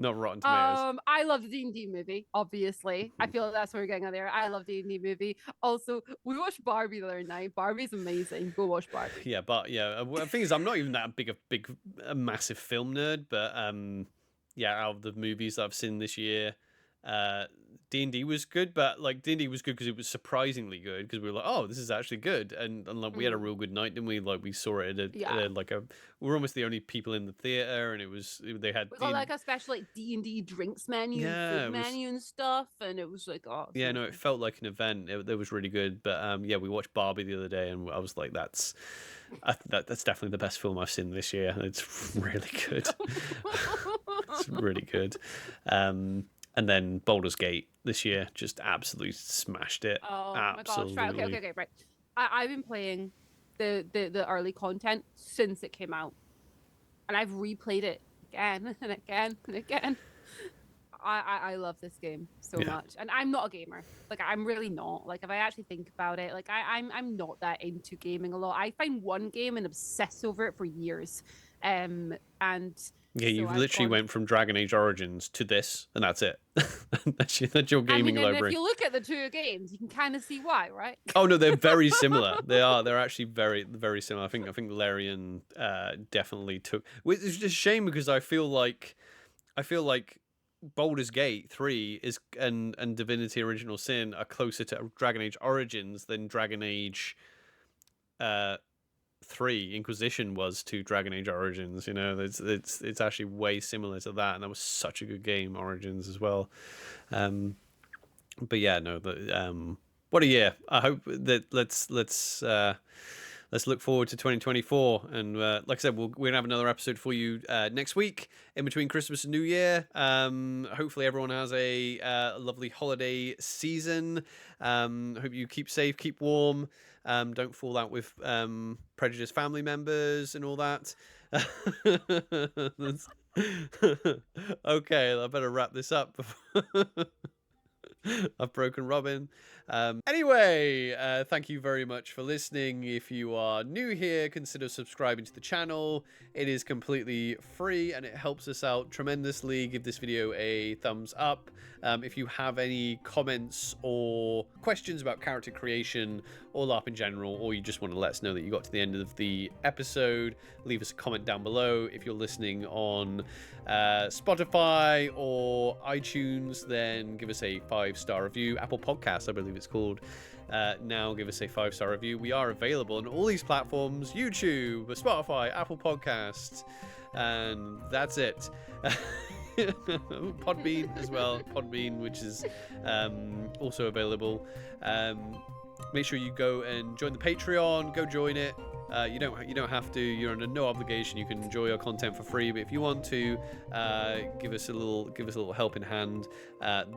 Not Rotten Tomatoes. I love the D&D movie, obviously. I feel like that's where we're getting on there. I love D&D movie. Also, we watched Barbie the other night. Barbie's amazing. Go watch Barbie. Yeah, but yeah, the thing is, I'm not even that a massive film nerd, but yeah, out of the movies that I've seen this year, D&D was good, but like D&D was good because it was surprisingly good because we were like, oh, this is actually good, and like we had a real good night, didn't we? Like we saw it at we were almost the only people in the theater, and they had we got like a special like D&D drinks menu Yeah, and food menu and stuff, and it was like, oh, yeah, no, it felt like an event. It was really good, but yeah, we watched Barbie the other day, and I was like, that's definitely the best film I've seen this year. It's really good. It's really good. And then Baldur's Gate this year just absolutely smashed it. Oh Absolutely. my gosh! Right, okay, right. I've been playing the early content since it came out, and I've replayed it again and again and again. I love this game so much, and I'm not a gamer. Like I'm really not. Like if I actually think about it, like I'm not that into gaming a lot. I find one game and obsess over it for years, and yeah, you literally went from Dragon Age Origins to this, and that's it. that's your gaming library. If you look at the two games, you can kind of see why, right? Oh no, they're very similar. They are. They're actually very similar. I think Larian definitely took. Which is just a shame because I feel like Baldur's Gate 3 is and Divinity Original Sin are closer to Dragon Age Origins than Dragon Age 3 Inquisition was to Dragon Age Origins. You know, it's actually way similar to that, and that was such a good game, Origins as well. But yeah, no, what a year! I hope that let's look forward to 2024, and like I said, we're gonna have another episode for you next week in between Christmas and New Year. Hopefully everyone has a lovely holiday season. Hope you keep safe, keep warm. Don't fall out with prejudiced family members and all that. Okay, I better wrap this up. I've broken Robyn. Anyway, thank you very much for listening. If you are new here, consider subscribing to the channel. It is completely free and it helps us out tremendously. Give this video a thumbs up. If you have any comments or questions about character creation or LARP in general, or you just want to let us know that you got to the end of the episode, leave us a comment down below. If you're listening on Spotify or iTunes, then give us a 5-star review. Apple Podcasts, I believe it's called. Now give us a 5-star review. We are available on all these platforms: YouTube, Spotify, Apple Podcasts, and that's it. Podbean as well, which is also available. Make sure you go and join the Patreon. Go join it. You don't have to. You're under no obligation. You can enjoy our content for free. But if you want to give us a little helping hand,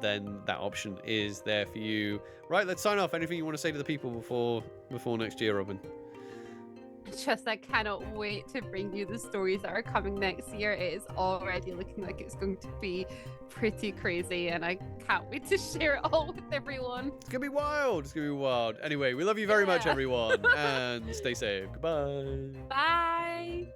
then that option is there for you. Right, let's sign off. Anything you want to say to the people before next year, Robyn? Just I cannot wait to bring you the stories that are coming next year. It is already looking like it's going to be pretty crazy, and I can't wait to share it all with everyone. It's gonna be wild. Anyway, we love you very much, everyone, and stay safe. Goodbye. Bye.